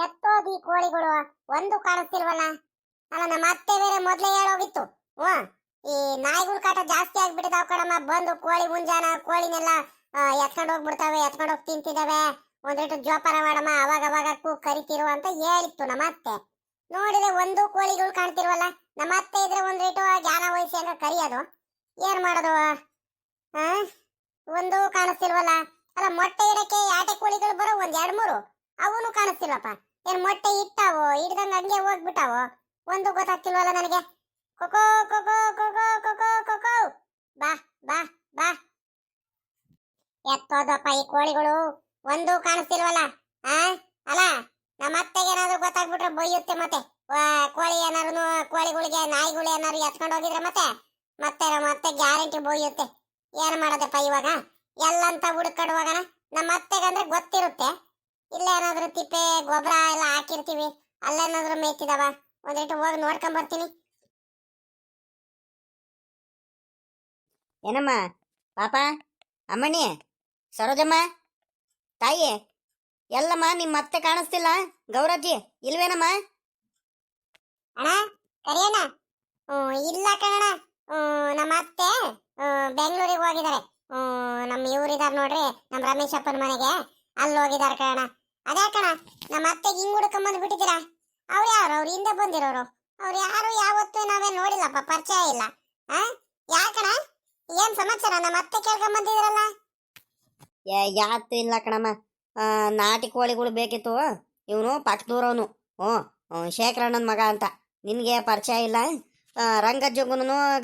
ಎತ್ತೋದಿ ಕೋಳಿಗಳು ಒಂದು ಕಾಣಿಸ್ತಿಲ್ವಲ್ಲ. ಅಲ್ಲ ನಮ್ಮ ಅತ್ತೆ ಬೇರೆ ಮೊದ್ಲೇ ಹೇಳೋಗಿತ್ತು. ಹ್ಮ್ ಈ ನಾಯಿಗಳ ಕಾಟ ಜಾಸ್ತಿ ಆಗ್ಬಿಟ್ಟಿದಾವ್ ಕಣಮ್ಮ. ಬಂದು ಕೋಳಿ ಮುಂಜಾನ ಕೋಳಿನೆಲ್ಲ ಎತ್ಕೊಂಡು ಹೋಗ್ಬಿಡ್ತಾವೆ, ಎತ್ಕೊಂಡು ಹೋಗಿ ತಿಂತಿದಾವೆ. ಒಂದಿಟ್ಟು ಜೋಪಾನ ಮಾಡಮ್ಮ, ಅವಾಗ ಅವಾಗ ಕರಿತಿರು ಅಂತ ಹೇಳಿತ್ತು ನಮ್ಮ ಅತ್ತೆ. ನೋಡಿದ್ರೆ ಒಂದು ಕೋಳಿಗಳು ಕಾಣ್ತಿಲ್ವಲ್ಲ. ನಮ್ಮ ಅತ್ತೆ ಇದ್ರೆ ಒಂದಿಟ್ಟು ಜ್ಞಾನ ವಹಿಸಿ ಹಂಗ ಕರಿಯೋದು. ಏನ್ ಮಾಡೋದು? ಆ ಒಂದು ಕಾಣಿಸ್ತಿಲ್ವಲ್ಲ. ಅಲ್ಲ ಮೊಟ್ಟೆ ಇಡಕ್ಕೆ ಆಟೆ ಕೋಳಿಗಳು ಬರೋ ಒಂದ್ ಎರಡ್ ಮೂರು, ಅವನು ಕಾಣಿಸ್ತಿಲ್ವಪ್ಪ. ಏನ್ ಮೊಟ್ಟೆ ಇಟ್ಟಾವೋ ಇಡ್ದಂಗ ಹಂಗೆ ಹೋಗ್ಬಿಟ್ಟಾವೋ ಒಂದು ಗೊತ್ತಾಗ್ತಿಲ್ವಲ್ಲ ನನಗೆ. Cocoa cocoa cocoa cocoa cocoa ಬಾ ಬಾ ಬಾ. ಎತ್ತೋದಪ್ಪ ಈ ಕೋಳಿಗಳು, ಒಂದು ಕಾಣಿಸ್ತಿಲ್ವಲ್ಲ. ಆ ಅಲ್ಲ ನಮ್ಮ ಅತ್ತೆಗೆ ಏನಾದ್ರು ಗೊತ್ತಾಗ್ಬಿಟ್ರೆ ಬೈಯುತ್ತೆ ಮತ್ತೆ. ಕೋಳಿ ಏನಾರು ಕೋಳಿಗಳಿಗೆ ನಾಯಿಗಳು ಏನಾರು ಎತ್ಕೊಂಡು ಹೋಗಿದ್ರೆ ಮತ್ತೆ ಮತ್ತೆ ನಮ್ಮ ಅತ್ತೆ ಗ್ಯಾರಂಟಿ ಬೈಯುತ್ತೆ. ಏನ್ ಮಾಡೋದಪ್ಪ ಇವಾಗ? ಎಲ್ಲಂತ ಹುಡುಕಡ್ ಹೋಗೋಣ. ನಮ್ಮ ಅತ್ತೆಗಂದ್ರೆ ಗೊತ್ತಿರುತ್ತೆ. ಇಲ್ಲ ಏನಾದ್ರು ತಿಪ್ಪೆ ಗೊಬ್ಬರ ಎಲ್ಲ ಹಾಕಿರ್ತೀವಿ, ಅಲ್ಲೇನಾದ್ರು ಮೇಯ್ತಿದಾವ, ಒಂದಿಟ್ಟು ಹೋಗಿ ನೋಡ್ಕೊಂಡ್ ಬರ್ತೀನಿ. ಏನಮ್ಮ ಪಾಪ, ಅಮ್ಮಣ್ಣಿ, ಸರೋಜಮ್ಮ, ತಾಯಿ, ಎಲ್ಲಮ್ಮ ನಿಮ್ಮ ಅತ್ತೆ ಕಾಣಿಸ್ತಿಲ್ಲ? ಗೌರಜ್ಜಿ ಇಲ್ವೇನಮ್ಮ? ಅಣ್ಣ ಕರಿಯಣ್ಣ. ಇಲ್ಲ ಕಣ, ನಮ್ಮ ಅತ್ತೆ ಬೆಂಗಳೂರಿಗೆ ಹೋಗಿದ್ದಾರೆ. ನಮ್ಮ ಇವ್ರಿದಾರ ನೋಡ್ರಿ, ನಮ್ಮ ರಮೇಶ್ ಅಪ್ಪನ ಮನೆಗೆ, ಅಲ್ಲಿ ಹೋಗಿದಾರ ಕಣ. ಅದೇ ಕಣ, ನಮ್ಮ ಅತ್ತೆಗೆ ಹಿಂಗ್ ಹುಡ್ಕೊಂಬಂದ್ ಬಿಟ್ಟಿದ್ದೀರಾ? ಅವ್ರು ಯಾರು? ಅವ್ರು ಹಿಂದೆ ಬಂದಿರೋರು. ಅವ್ರು ಯಾರು ಯಾವತ್ತೂ ನಾವೇ ನೋಡಿಲ್ಲಪ್ಪ, ಪರಿಚಯ ಇಲ್ಲ. ಯಾಕಣ, ಏನ್ ಸಮಾಚಾರ? ನಮ್ಮ ಅತ್ತೆ ಕೇಳ್ಕೊಂಡ್ ಬಂದಿದ್ರಲ್ಲ. ಯಾತು ಇಲ್ಲ ಕಣಮ್ಮ, ನಾಟಿ ಕೋಳಿಗಳು ಬೇಕಿತ್ತು. ಇವನು ಪಕ್ಕದೂರವನು, ಶೇಖರಣ್ಣನ ಮಗ ಅಂತ. ನಿನಗೆ ಪರಿಚಯ ಇಲ್ಲ. ರಂಗಜ್ಜಗೂ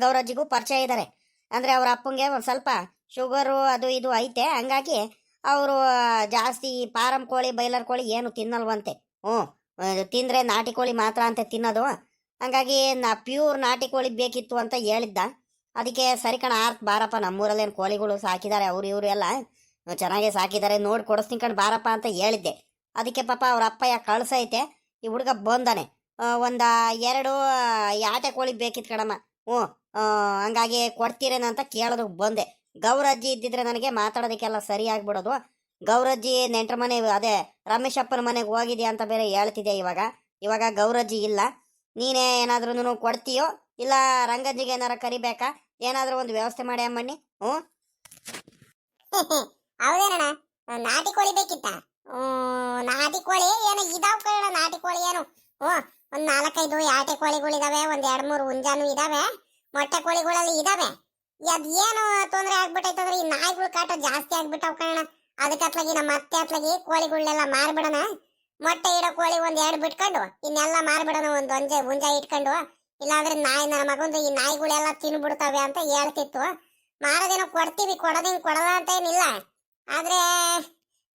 ಗೌರಜ್ಜಿಗೂ ಪರಿಚಯ ಇದ್ದಾರೆ. ಅಂದರೆ ಅವ್ರ ಅಪ್ಪಂಗೆ ಒಂದು ಸ್ವಲ್ಪ ಶುಗರು ಅದು ಇದು ಐತೆ. ಹಂಗಾಗಿ ಅವರು ಜಾಸ್ತಿ ಫಾರಂ ಕೋಳಿ ಬೈಲರ್ ಕೋಳಿ ಏನು ತಿನ್ನಲ್ವಂತೆ. ತಿಂದರೆ ನಾಟಿ ಕೋಳಿ ಮಾತ್ರ ಅಂತ ತಿನ್ನೋದು. ಹಂಗಾಗಿ ಪ್ಯೂರ್ ನಾಟಿ ಕೋಳಿ ಬೇಕಿತ್ತು ಅಂತ ಹೇಳಿದ್ದ. ಅದಕ್ಕೆ ಸರಿ ಕಣ, ಆರ್ತ್ ಬಾರಪ್ಪ, ನಮ್ಮೂರಲ್ಲೇನು ಕೋಳಿಗಳು ಸಾಕಿದ್ದಾರೆ, ಅವರು ಇವರು ಎಲ್ಲ ಚೆನ್ನಾಗೇ ಸಾಕಿದ್ದಾರೆ, ನೋಡಿ ಕೊಡಿಸ್ತೀನಿ ಕಣ್ ಬಾರಪ್ಪ ಅಂತ ಹೇಳಿದ್ದೆ. ಅದಕ್ಕೆ ಪಾಪ ಅವ್ರ ಅಪ್ಪ ಯಾಕೆ ಕಳ್ಸೈತೆ, ಈ ಹುಡುಗ ಬಂದಾನೆ. ಒಂದು 2 ಆಟೆ ಕೋಳಿ ಬೇಕಿತ್ತು ಕಣಮ್ಮ. ಹಂಗಾಗಿ ಕೊಡ್ತೀರೇನಂತ ಕೇಳೋದಕ್ಕೆ ಬಂದೆ. ಗೌರಜ್ಜಿ ಇದ್ದಿದ್ರೆ ನನಗೆ ಮಾತಾಡೋದಕ್ಕೆಲ್ಲ ಸರಿ ಆಗ್ಬಿಡೋದು. ಗೌರಜ್ಜಿ ನೆಂಟ್ರ ಮನೆ, ಅದೇ ರಮೇಶ್ ಅಪ್ಪನ ಮನೆಗೆ ಹೋಗಿದ್ಯಾ ಅಂತ ಬೇರೆ ಹೇಳ್ತಿದ್ದೆ. ಇವಾಗ ಗೌರಜ್ಜಿ ಇಲ್ಲ. ನೀನೇ ಏನಾದ್ರೂ ಕೊಡ್ತೀಯೋ ಇಲ್ಲ ರಂಗಜ್ಜಿಗೆ ಏನಾರ ಕರಿಬೇಕಾ? ಏನಾದರೂ ಒಂದು ವ್ಯವಸ್ಥೆ ಮಾಡಿ ಅಮ್ಮಣ್ಣಿ. ಹೌದೇನಣ್ಣ, ನಾಟಿ ಕೋಳಿ ಬೇಕಿತ್ತ? ನಾಟಿ ಕೋಳಿ ಏನೋ ಇದಾವ್ ಕಣ. ನಾಟಿ ಕೋಳಿ ಏನು ಒಂದ್ 4-5 ಆಟೆ ಕೋಳಿಗಳಿದಾವೆ, ಒಂದ್ 2-3 ಹುಂಜಾನು ಇದಾವೆ, ಮೊಟ್ಟೆ ಕೋಳಿಗಳಲ್ಲಿ ಇದಾವೆ. ಅದ್ ಏನು ತೊಂದರೆ ಆಗ್ಬಿಟ್ಟೈತಂದ್ರೆ ಈ ನಾಯಿಗಳ ಕಾಟ ಜಾಸ್ತಿ ಆಗ್ಬಿಟ್ಟವ್ ಕಣ. ಅದಕ್ಕೆ ಅತ್ಲಾಗಿ ನಮ್ಮ ಅತ್ತೆ ಅತ್ಲಾಗಿ ಕೋಳಿಗಳನ್ನೆಲ್ಲ ಮಾರ್ಬಿಡೋಣ, ಮೊಟ್ಟೆ ಇಡೋ ಕೋಳಿ ಒಂದ್ 2 ಬಿಟ್ಕೊಂಡು ಇನ್ನೆಲ್ಲ ಮಾರ್ಬಿಡೋಣ, ಒಂದ್ ಹುಂಜ ಇಟ್ಕೊಂಡು. ಇಲ್ಲಾಂದ್ರೆ ನನ್ನ ಮಗಂದು ಈ ನಾಯಿಗಳೆಲ್ಲ ತಿನ್ಬಿಡ್ತಾವೆ ಅಂತ ಹೇಳ್ತಿತ್ತು. ಮಾರೋದೇನೋ ಕೊಡ್ತೀವಿ, ಕೊಡಲ್ಲ ಅಂತ ಏನಿಲ್ಲ. ಆದ್ರೆ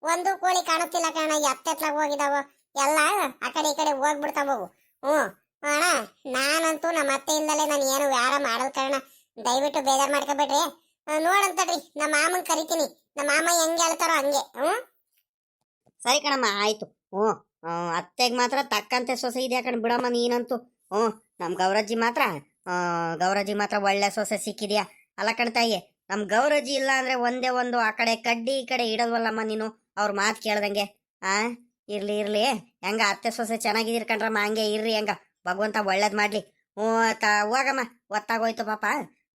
ಒಂದು ಕೋಳಿ ಕಾಣುತ್ತಿಲ್ಲ ಕಣ. ಎತ್ತೆತ್ಲಾಗ ಹೋಗಿದಾವ ಎಲ್ಲ, ಆ ಕಡೆ ಈ ಕಡೆ ಹೋಗ್ಬಿಡ್ತಾವು. ಅಣ್ಣ, ನಾನಂತೂ ನಮ್ಮ ಅತ್ತೆಯಿಂದಲೇ ನಾನು ಏನು ವ್ಯಾರ ಮಾಡಲ್ ಕಣ. ದಯವಿಟ್ಟು ಬೇಜಾರ್ ಮಾಡ್ಕೊಬೇಡ್ರಿ. ನೋಡಂತಡ್ರಿ, ನಮ್ಮ ಮಾಮನ್ ಕರಿತೀನಿ. ನಮ್ಮ ಮಾಮ ಹೆಂಗೆ ಹೇಳ್ತಾರೋ ಹಂಗೆ. ಸರಿ ಕಣಮ್ಮ, ಆಯ್ತು. ಅತ್ತೆಗೆ ಮಾತ್ರ ತಕ್ಕಂತೆ ಸೊಸೆ ಇದೆ ಕಣ್ ಬಿಡಮ್ಮ ನೀನಂತೂ. ನಮ್ಮ ಗೌರಜ್ಜಿ ಮಾತ್ರ ಒಳ್ಳೆ ಸೊಸೆ ಸಿಕ್ಕಿದ್ಯಾ. ಅಲ್ಲ ಕಣ್ ತಾಯಿ, ನಮ್ಮ ಗೌರಜ್ಜಿ ಇಲ್ಲ ಅಂದ್ರೆ ಒಂದೇ ಒಂದು ಆ ಕಡೆ ಕಡ್ಡಿ ಈ ಕಡೆ ಇಡೋದ್ವಲ್ಲಮ್ಮ ನೀನು, ಅವ್ರ ಮಾತು ಕೇಳ್ದಂಗೆ. ಇರ್ಲಿ ಹೆಂಗ ಅತ್ತೆ ಸೊಸೆ ಚೆನ್ನಾಗಿದ್ದೀರಿ ಕಣ್ರಮ್ಮ, ಹಂಗೆ ಇರ್ರಿ. ಹೆಂಗ ಭಗವಂತ ಒಳ್ಳೇದ್ ಮಾಡ್ಲಿ. ಹೋಗಮ್ಮ, ಒತ್ತಾಗೋಯ್ತು ಪಾಪ.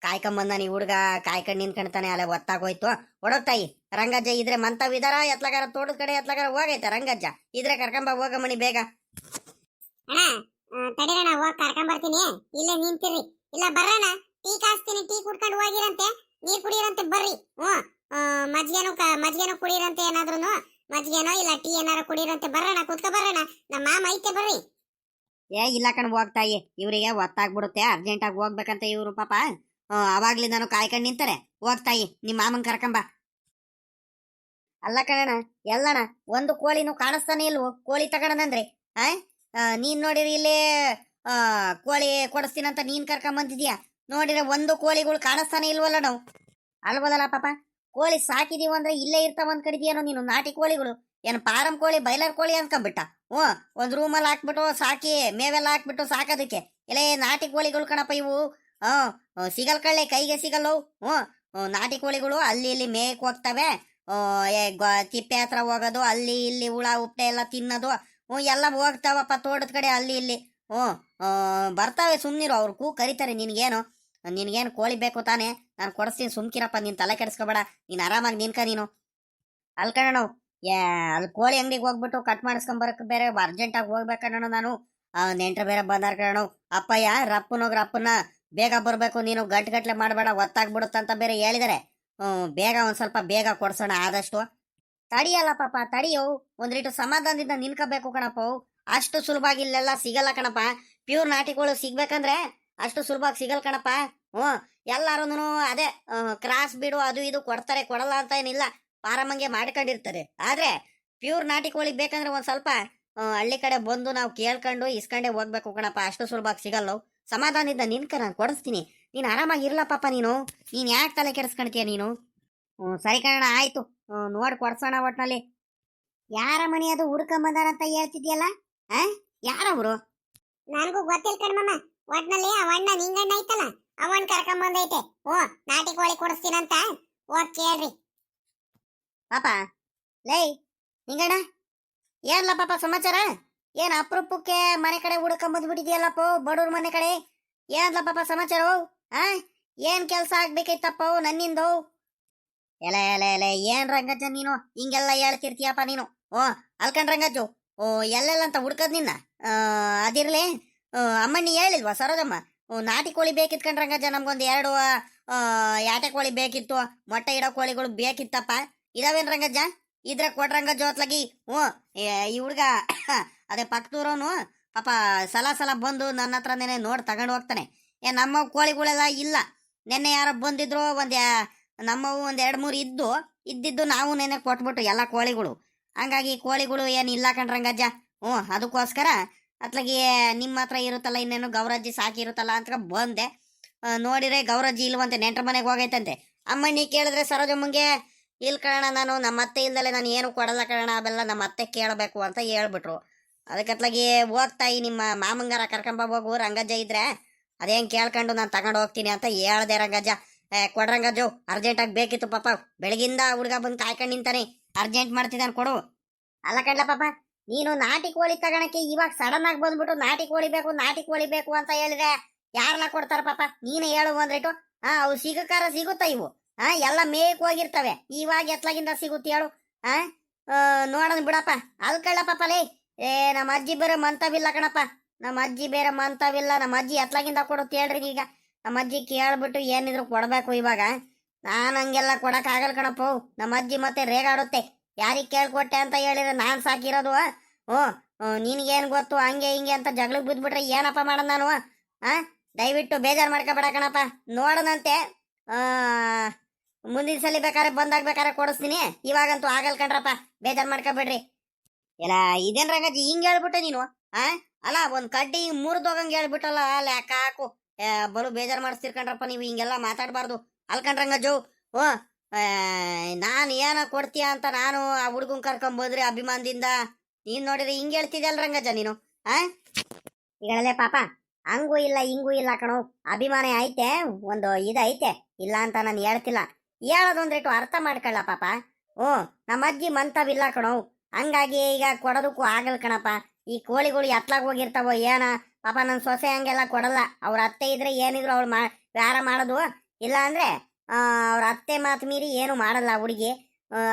ಕಾಯ್ಕೊಂಬಂದ ನೀ ಹುಡುಗ, ಕಾಯ್ಕೊಂಡ್ ನಿನ್ಕಣ್ತಾನೆ, ಅಲ್ಲೇ ಒತ್ತಾಗೋಯ್ತು. ಒಡೋಗ್ತಾಯಿ, ರಂಗಜ್ಜ ಇದ್ರೆ ಮಂತವಿದಾರ, ಎತ್ಲಗಾರ ತೋಟದ ಕಡೆ ಎತ್ಲಗಾರ ಹೋಗೈತೆ. ರಂಗಜ್ಜ ಇದ್ರೆ ಕರ್ಕೊಂಬ, ಹೋಗಮ್ಮನಿ ಬೇಗ. ತಡೀರಣ, ಹೋಗಿ ಕರ್ಕೊಂಬರ್ತೀನಿ. ಇಲ್ಲೇ ನಿಂತಿರ್ರಿ. ಇಲ್ಲ ಬರ್ರಣ, ಟೀ ಕಾಸ್ತೀನಿ, ಟೀ ಕುಡ್ಕೊಂಡು ಹೋಗಿರಂತೆ, ನೀರ್ ಕುಡಿಯರಂತೆ ಬರ್ರಿ. ಮಜ್ಗೆನೂ ಕುಡಿಯರಂತೆ, ಏನಾದ್ರು ಮಜ್ಗೆನೋ ಇಲ್ಲ ಟೀ ಏನಾರು ಕುಡಿಯರಂತೆ. ಬರ್ರಣ, ಕುತ್ಕೊ ಬರ್ರಣ, ನಮ್ಮ ಮಾಮ ಐತೆ ಬರ್ರಿ. ಇಲ್ಲ ಕಣ್ ಹೋಗ್ತಾಯಿ, ಇವರಿಗೆ ಒತ್ತಾಗ್ಬಿಡುತ್ತೆ, ಅರ್ಜೆಂಟಾಗಿ ಹೋಗ್ಬೇಕಂತ ಇವ್ರು ಪಾಪ. ಅವಾಗ್ಲಿಂದಾನು ಕಾಯ್ಕೊಂಡ್ ನಿಂತಾರೆ. ಹೋಗ್ತಾಯಿ, ನಿಮ್ಮ ಮಾಮನ್ ಕರ್ಕೊಂಬ. ಅಲ್ಲ ಕಣ, ಎಲ್ಲಣ ಒಂದು ಕೋಳಿನೂ ಕಾಣಿಸ್ತಾನೆ ಇಲ್ವೋ? ಕೋಳಿ ತಗೋಣಂದ್ರೆ ನೀನ್ ನೋಡಿರಿ ಇಲ್ಲಿ ಕೋಳಿ ಕೊಡಿಸ್ತೀನಂತ ನೀನ್ ಕರ್ಕೊಂಬಂದಿದ್ಯಾ. ನೋಡಿದ್ರೆ ಒಂದು ಕೋಳಿಗಳು ಕಾಣಿಸ್ತಾನೆ ಇಲ್ವಲ್ಲ ನಾವು. ಅಲ್ವದಲ್ಲ ಪಾಪ, ಕೋಳಿ ಸಾಕಿದೀವ ಅಂದ್ರೆ ಇಲ್ಲೇ ಇರ್ತಾವಂತ ಕಡಿದ್ಯಾನೋ ನೀನು. ನಾಟಿ ಕೋಳಿಗಳು ಏನು ಫಾರಂ ಕೋಳಿ ಬೈಲರ್ ಕೋಳಿ ಅನ್ಕೊಂಬಿಟ್ಟ. ಒಂದ್ ರೂಮಲ್ಲಿ ಹಾಕ್ಬಿಟ್ಟು ಸಾಕಿ ಮೇವೆಲ್ಲ ಹಾಕ್ಬಿಟ್ಟು ಸಾಕೋದಕ್ಕೆ. ಇಲ್ಲೇ ನಾಟಿ ಕೋಳಿಗಳು ಕಣಪ್ಪ ಇವು. ಸಿಗಲ್ ಕಳ್ಳೆ ಕೈಗೆ ಸಿಗಲ್ಲವು. ನಾಟಿ ಕೋಳಿಗಳು ಅಲ್ಲಿ ಇಲ್ಲಿ ಮೇಯಕ್ಕೆ ಹೋಗ್ತವೆ. ತಿಪ್ಪೆ ಹತ್ರ ಹೋಗೋದು, ಅಲ್ಲಿ ಇಲ್ಲಿ ಹುಳ ಉಪ್ಪೆ ಎಲ್ಲ ತಿನ್ನೋದು. ಎಲ್ಲ ಹೋಗ್ತಾವಪ್ಪ ತೋಟದ ಕಡೆ ಅಲ್ಲಿ ಇಲ್ಲಿ. ಹ್ಞೂ ಬರ್ತಾವೆ, ಸುಮ್ಮನಿರು. ಅವ್ರು ಕರಿತಾರೆ. ನಿನಗೇನು ಕೋಳಿ ಬೇಕು ತಾನೇ? ನಾನು ಕೊಡಿಸ್ತೀನಿ, ಸುಮ್ಕಿರಪ್ಪ. ನೀನು ತಲೆ ಕೆಡಿಸ್ಕೊಬೇಡ, ನೀನು ಆರಾಮಾಗಿ ನಿನ್ಕ ನೀನು. ಅಲ್ಲಿ ಕಣ ನಾವು ಅಲ್ಲಿ ಕೋಳಿ ಅಂಗಡಿಗೆ ಹೋಗ್ಬಿಟ್ಟು ಕಟ್ ಮಾಡಿಸ್ಕೊಂಬರಕ್ಕೆ ಬೇರೆ ಅರ್ಜೆಂಟಾಗಿ ಹೋಗ್ಬೇಕಣ್ಣ ನಾನು. ನೆಂಟ್ರು ಬೇರೆ ಬಂದಾರ ಕಣ. ಅಪ್ಪಯ್ಯ ರಪ್ಪನ ಬೇಗ ಬರಬೇಕು, ನೀನು ಗಟ್ಲೆ ಮಾಡಬೇಡ, ಒತ್ತಾಗ್ಬಿಡುತ್ತಂತ ಬೇರೆ ಹೇಳಿದಾರೆ. ಬೇಗ ಒಂದು ಸ್ವಲ್ಪ ಬೇಗ ಕೊಡ್ಸೋಣ ಆದಷ್ಟು. ತಡಿಯಲ್ಲ ಪಾಪ, ತಡಿಯೋ. ಒಂದ್ರೀಟು ಸಮಾಧಾನದಿಂದ ನಿನ್ಕೋಬೇಕು ಕಣಪ್ಪ. ಅಷ್ಟು ಸುಲಭವಾಗಿ ಇಲ್ಲೆಲ್ಲ ಸಿಗಲ್ಲ ಕಣಪ್ಪ. ಪ್ಯೂರ್ ನಾಟಿಗಳು ಸಿಗ್ಬೇಕಂದ್ರೆ ಅಷ್ಟು ಸುಲಭವಾಗಿ ಸಿಗಲ್ ಕಣಪ್ಪ. ಹ್ಞೂ ಎಲ್ಲಾರು ಅದೇ ಕ್ರಾಸ್ ಬಿಡು ಅದು ಇದು ಕೊಡ್ತಾರೆ, ಕೊಡಲ್ಲ ಅಂತ ಏನಿಲ್ಲ. ಪಾರಮ್ಮಂಗೆ ಮಾಡ್ಕೊಂಡಿರ್ತಾರೆ. ಆದ್ರೆ ಪ್ಯೂರ್ ನಾಟಿ ಕೋಳಿ ಬೇಕಂದ್ರೆ ಒಂದ್ ಸ್ವಲ್ಪ ಹಳ್ಳಿ ಕಡೆ ಬಂದು ನಾವು ಕೇಳ್ಕೊಂಡು ಇಸ್ಕೊಂಡೆ ಹೋಗ್ಬೇಕು ಕಣಪ್ಪ. ಅಷ್ಟು ಸುಲಭವಾಗಿ ಸಿಗಲ್ಲ. ಸಮಾಧಾನದಿಂದ ನಿನ್ಕ ನಾನು ಕೊಡಿಸ್ತೀನಿ, ನೀನು ಆರಾಮಾಗಿರ್ಲ ಪಾಪ. ನೀನು ಯಾಕೆ ತಲೆ ಕೆಡಿಸ್ಕೊಳ್ತೀಯ ನೀನು? ಸರಿ ಕಣ, ಆಯ್ತು. ನೋಡಿ ಕೊಡ್ಸೋಣ ಒಟ್ನಲ್ಲಿ. ಯಾರ ಮನೆ ಅದು ಹುಡ್ಕೊಂಬಂದಾರಂತ ಹೇಳ್ತಿದ್ಯಲ್ಲ? ಯಾರವ್ರು? ನನಗೂ ಗೊತ್ತಿಲ್ಲ ಕಣ್ಮಮ್ಮ. ಒಟ್ನಲ್ಲಿ ಅವಣ್ಣ ನಿಂಗಣ್ಣ ಐತಲ್ಲ, ಅವನ್ ಕರ್ಕೊಂಬಂದೈತೆ. ನಾಟಿ ಕೋಳಿ ಕೊಡಿಸ್ತೀನಂತ ಹೋಗ್ ಕೇಳ್ರಿ. ಪಾಪ ಲೈ ನಿಂಗಣ್ಣ, ಏನ್ಲ ಪಾಪ ಸಮಾಚಾರ? ಏನ್ ಅಪರೂಪಕ್ಕೆ ಮನೆ ಕಡೆ ಹುಡ್ಕೊಂಬಂದ್ಬಿಟ್ಟಿದ್ಯಲ್ಲಪ್ಪ, ಬಡವ್ರ ಮನೆ ಕಡೆ. ಏನ್ಲ ಪಾಪ ಸಮಾಚಾರ? ಏನ್ ಕೆಲ್ಸ ಆಗ್ಬೇಕೈತಪ್ಪ ನನ್ನಿಂದು? ಎಲೆ ಎಲೆ ಎಲೆ ಏನ್ ರಂಗಜ್ಜ ನೀನು ಹಿಂಗೆಲ್ಲ ಹೇಳ್ತಿರ್ತೀಯಪ್ಪ ನೀನು? ಅಲ್ಕಂಡ್ ರಂಗಜ್ಜು, ಎಲ್ಲೆಲ್ಲ ಅಂತ ಹುಡ್ಕದ್ ನಿನ್ನ. ಅದಿರ್ಲಿ, ಅಮ್ಮಣ್ಣಿ ಹೇಳಿಲ್ವಾ ಸರೋಜಮ್ಮ? ನಾಟಿ ಕೋಳಿ ಬೇಕಿತ್ತು ಕಣ್ ರಂಗಜ್ಜ, ನಮ್ಗೊಂದು 2 ಯಾಟೆ ಕೋಳಿ ಬೇಕಿತ್ತು, ಮೊಟ್ಟೆ ಇಡೋ ಕೋಳಿಗಳು ಬೇಕಿತ್ತಪ್ಪ. ಇದಾವೇನ್ ರಂಗಜ್ಜ? ಇದ್ರೆ ಕೊಟ್ರಂಗಜ್ಜ ಹೊತ್ಲಾಗಿ. ಈ ಹುಡ್ಗ ಅದೇ ಪಕ್ಕದೂರವನು ಪಾಪ ಸಲ ಬಂದು ನನ್ನ ಹತ್ರನೇ ನೋಡಿ ತಗೊಂಡು ಹೋಗ್ತಾನೆ. ನಮ್ಮ ಕೋಳಿಗಳೆಲ್ಲ ಇಲ್ಲ. ನೆನ್ನೆ ಯಾರೋ ಬಂದಿದ್ರು, ನಮ್ಮವು 2-3 ಇದ್ದಿದ್ದು ನಾವು ನೆನ್ನೆ ಕೊಟ್ಬಿಟ್ಟು ಎಲ್ಲ ಕೋಳಿಗಳು. ಹಂಗಾಗಿ ಕೋಳಿಗಳು ಏನು ಇಲ್ಲ ಕಣ್ರಂಗಜ್ಜ. ಅದಕ್ಕೋಸ್ಕರ ಅತ್ಲಾಗಿ ನಿಮ್ಮ ಹತ್ರ ಇರುತ್ತಲ್ಲ, ಇನ್ನೇನು ಗೌರಜ್ಜಿ ಸಾಕಿರುತ್ತಲ್ಲ ಅಂತ ಬಂದೆ. ನೋಡಿದ್ರೆ ಗೌರಜ್ಜಿ ಇಲ್ವಂತೆ, ನೆಂಟ್ರ ಮನೆಗೆ ಹೋಗೈತಂತೆ. ಅಮ್ಮಣ್ಣಿ ಕೇಳಿದ್ರೆ ಸರೋಜಮ್ಮಂಗೆ ಇಲ್ಲ ಕಣ, ನಾನು ನಮ್ಮ ಅತ್ತೆ ಇಲ್ದಲೆ ನಾನು ಏನು ಕೊಡಲ್ಲ ಕಣ, ಅವೆಲ್ಲ ನಮ್ಮ ಅತ್ತೆ ಕೇಳಬೇಕು ಅಂತ ಹೇಳ್ಬಿಟ್ರು. ಅದಕ್ಕತ್ಲಾಗಿ ಹೋಗ್ತಾಯಿ ನಿಮ್ಮ ಮಾಮಂಗಾರ ಕರ್ಕೊಂಬ ಹೋಗು ರಂಗಜ್ಜ ಇದ್ರೆ ಅದೇನು ಕೇಳ್ಕೊಂಡು ನಾನು ತಗೊಂಡು ಹೋಗ್ತೀನಿ ಅಂತ ಹೇಳ್ದೆ ರಂಗಜ್ಜ. ಕೊಡ್ರಂಗಜ್ಜು, ಅರ್ಜೆಂಟಾಗಿ ಬೇಕಿತ್ತು ಪಾಪ. ಬೆಳಗಿಂದ ಹುಡುಗ ಬಂದು ಕಾಯ್ಕೊಂಡು ನಿಂತಾನೆ, ಅರ್ಜೆಂಟ್ ಮಾಡ್ತಿದ್ದಾನೆ, ಕೊಡು. ಅಲ್ಲ ಕಡ್ಲ ಪಾಪ, ನೀನು ನಾಟಿ ಕೋಳಿ ತಗೋಣಕ್ಕೆ ಇವಾಗ ಸಡನ್ ಆಗಿ ಬಂದ್ಬಿಟ್ಟು ನಾಟಿ ಕೋಳಿ ಬೇಕು ಅಂತ ಹೇಳಿದ್ರೆ ಯಾರನ್ನ ಕೊಡ್ತಾರ ಪಾಪ? ನೀನು ಹೇಳು ಒಂದ್ರೇಟು. ಅವು ಸಿಗಕಾರ ಸಿಗುತ್ತಾ ಇವು? ಎಲ್ಲ ಮೇಕ್ ಹೋಗಿರ್ತವೆ, ಇವಾಗ ಎತ್ಲಾಗಿಂದ ಸಿಗುತ್ತೆ ಹೇಳು? ನೋಡೋಣ ಬಿಡಪ್ಪ. ಅಲ್ಲಿ ಕಳ್ಳ ಪಾಪ ಲೇ. ನಮ್ಮ ಅಜ್ಜಿ ಬೇರೆ ಮಂತವಿಲ್ಲ ಕಣಪ್ಪ, ನಮ್ಮ ಅಜ್ಜಿ ಎತ್ಲಾಗಿಂದ ಕೊಡುತ್ತೆ ಹೇಳ್ರಿ. ಈಗ ನಮ್ಮ ಅಜ್ಜಿ ಕೇಳ್ಬಿಟ್ಟು ಏನಿದ್ರು ಕೊಡ್ಬೇಕು ಇವಾಗ. ನಾನು ಹಂಗೆಲ್ಲ ಕೊಡಕ್ಕಾಗಲ್ಲ ಕಣಪ್ಪ. ನಮ್ಮ ಅಜ್ಜಿ ಮತ್ತೆ ರೇಗಾಡುತ್ತೆ, ಯಾರಿಗೆ ಕೇಳ್ಕೊಟ್ಟೆ ಅಂತ ಹೇಳಿದ್ರೆ ನಾನು ಸಾಕಿರೋದು. ನಿನಗೇನು ಗೊತ್ತು ಹಂಗೆ ಹಿಂಗೆ ಅಂತ ಜಗಳಕ್ಕೆ ಬಿದ್ಬಿಟ್ರೆ ಏನಪ್ಪ ಮಾಡೋಣ ನಾನು? ದಯವಿಟ್ಟು ಬೇಜಾರು ಮಾಡ್ಕೊಬೇಡ ಕಣಪ್ಪ. ನೋಡೋಣಂತೆ, ಮುಂದಿನ ಸಲ ಬೇಕಾದ್ರೆ ಬಂದಾಗ ಕೊಡಿಸ್ತೀನಿ. ಇವಾಗಂತೂ ಆಗಲ್ ಕಣ್ರಪ್ಪ, ಬೇಜಾರು ಮಾಡ್ಕೊಬೇಡ್ರಿ. ಎಲ್ಲ ಇದೇನ್ ರಂಗಜ್ಜಿ ಹಿಂಗೆ ಹೇಳ್ಬಿಟ್ಟೆ ನೀನು? ಅಲ್ಲ, ಒಂದು ಕಡ್ಡಿ ಮುರಿದೋಗಂಗೆ ಹೇಳ್ಬಿಟ್ಟಲ್ಲ. ಅಲ್ಲಿ ಹಾಕು ಬಲು ಬೇಜಾರು ಮಾಡಿಸ್ತಿರ್ಕಂಡ್ರಪ್ಪ ನೀವು. ಹಿಂಗೆಲ್ಲ ಮಾತಾಡಬಾರ್ದು ಅಲ್ಕಂಡ್ರಂಗಜ್ಜು. ನಾನು ಏನ ಕೊಡ್ತೀಯ ಅಂತ ನಾನು ಆ ಹುಡುಗನ್ ಕರ್ಕೊಂಬೋದ್ರಿ ಅಭಿಮಾನದಿಂದ. ನೀನ್ ನೋಡಿದ್ರೆ ಹಿಂಗೆ ಹೇಳ್ತಿದ್ಯಲ್ಲ ರಂಗಜ್ಜ ನೀನು. ಈಗಳಲ್ಲೇ ಪಾಪ ಹಂಗೂ ಇಲ್ಲ ಹಿಂಗೂ ಇಲ್ಲ ಕಣೋ, ಅಭಿಮಾನ ಐತೆ, ಒಂದು ಇದೈತೆ, ಇಲ್ಲ ಅಂತ ನಾನು ಹೇಳ್ತಿಲ್ಲ. ಹೇಳೋದೊಂದ್ರೇಟು ಅರ್ಥ ಮಾಡ್ಕೊಳ್ಳ ಪಾಪ. ನಮ್ಮ ಅಜ್ಜಿ ಮಂತವಿಲ್ಲ ಕಣೋ, ಹಂಗಾಗಿ ಈಗ ಕೊಡೋದಕ್ಕೂ ಆಗಲ್ ಕಣಪ್ಪ. ಈ ಕೋಳಿಗಳು ಎತ್ಲಾಗ ಹೋಗಿರ್ತಾವೋ ಏನ ಪಾಪ. ನನ್ನ ಸೊಸೆ ಹಂಗೆಲ್ಲ ಕೊಡಲ್ಲ. ಅವ್ರ ಅತ್ತೆ ಇದ್ರೆ ಏನಿದ್ರು ಅವಳು ವ್ಯಾರ ಮಾಡೋದು, ಇಲ್ಲ ಅಂದ್ರೆ ಅವ್ರ ಅತ್ತೆ ಮಾತು ಮೀರಿ ಏನು ಮಾಡಲ್ಲ ಹುಡುಗಿ.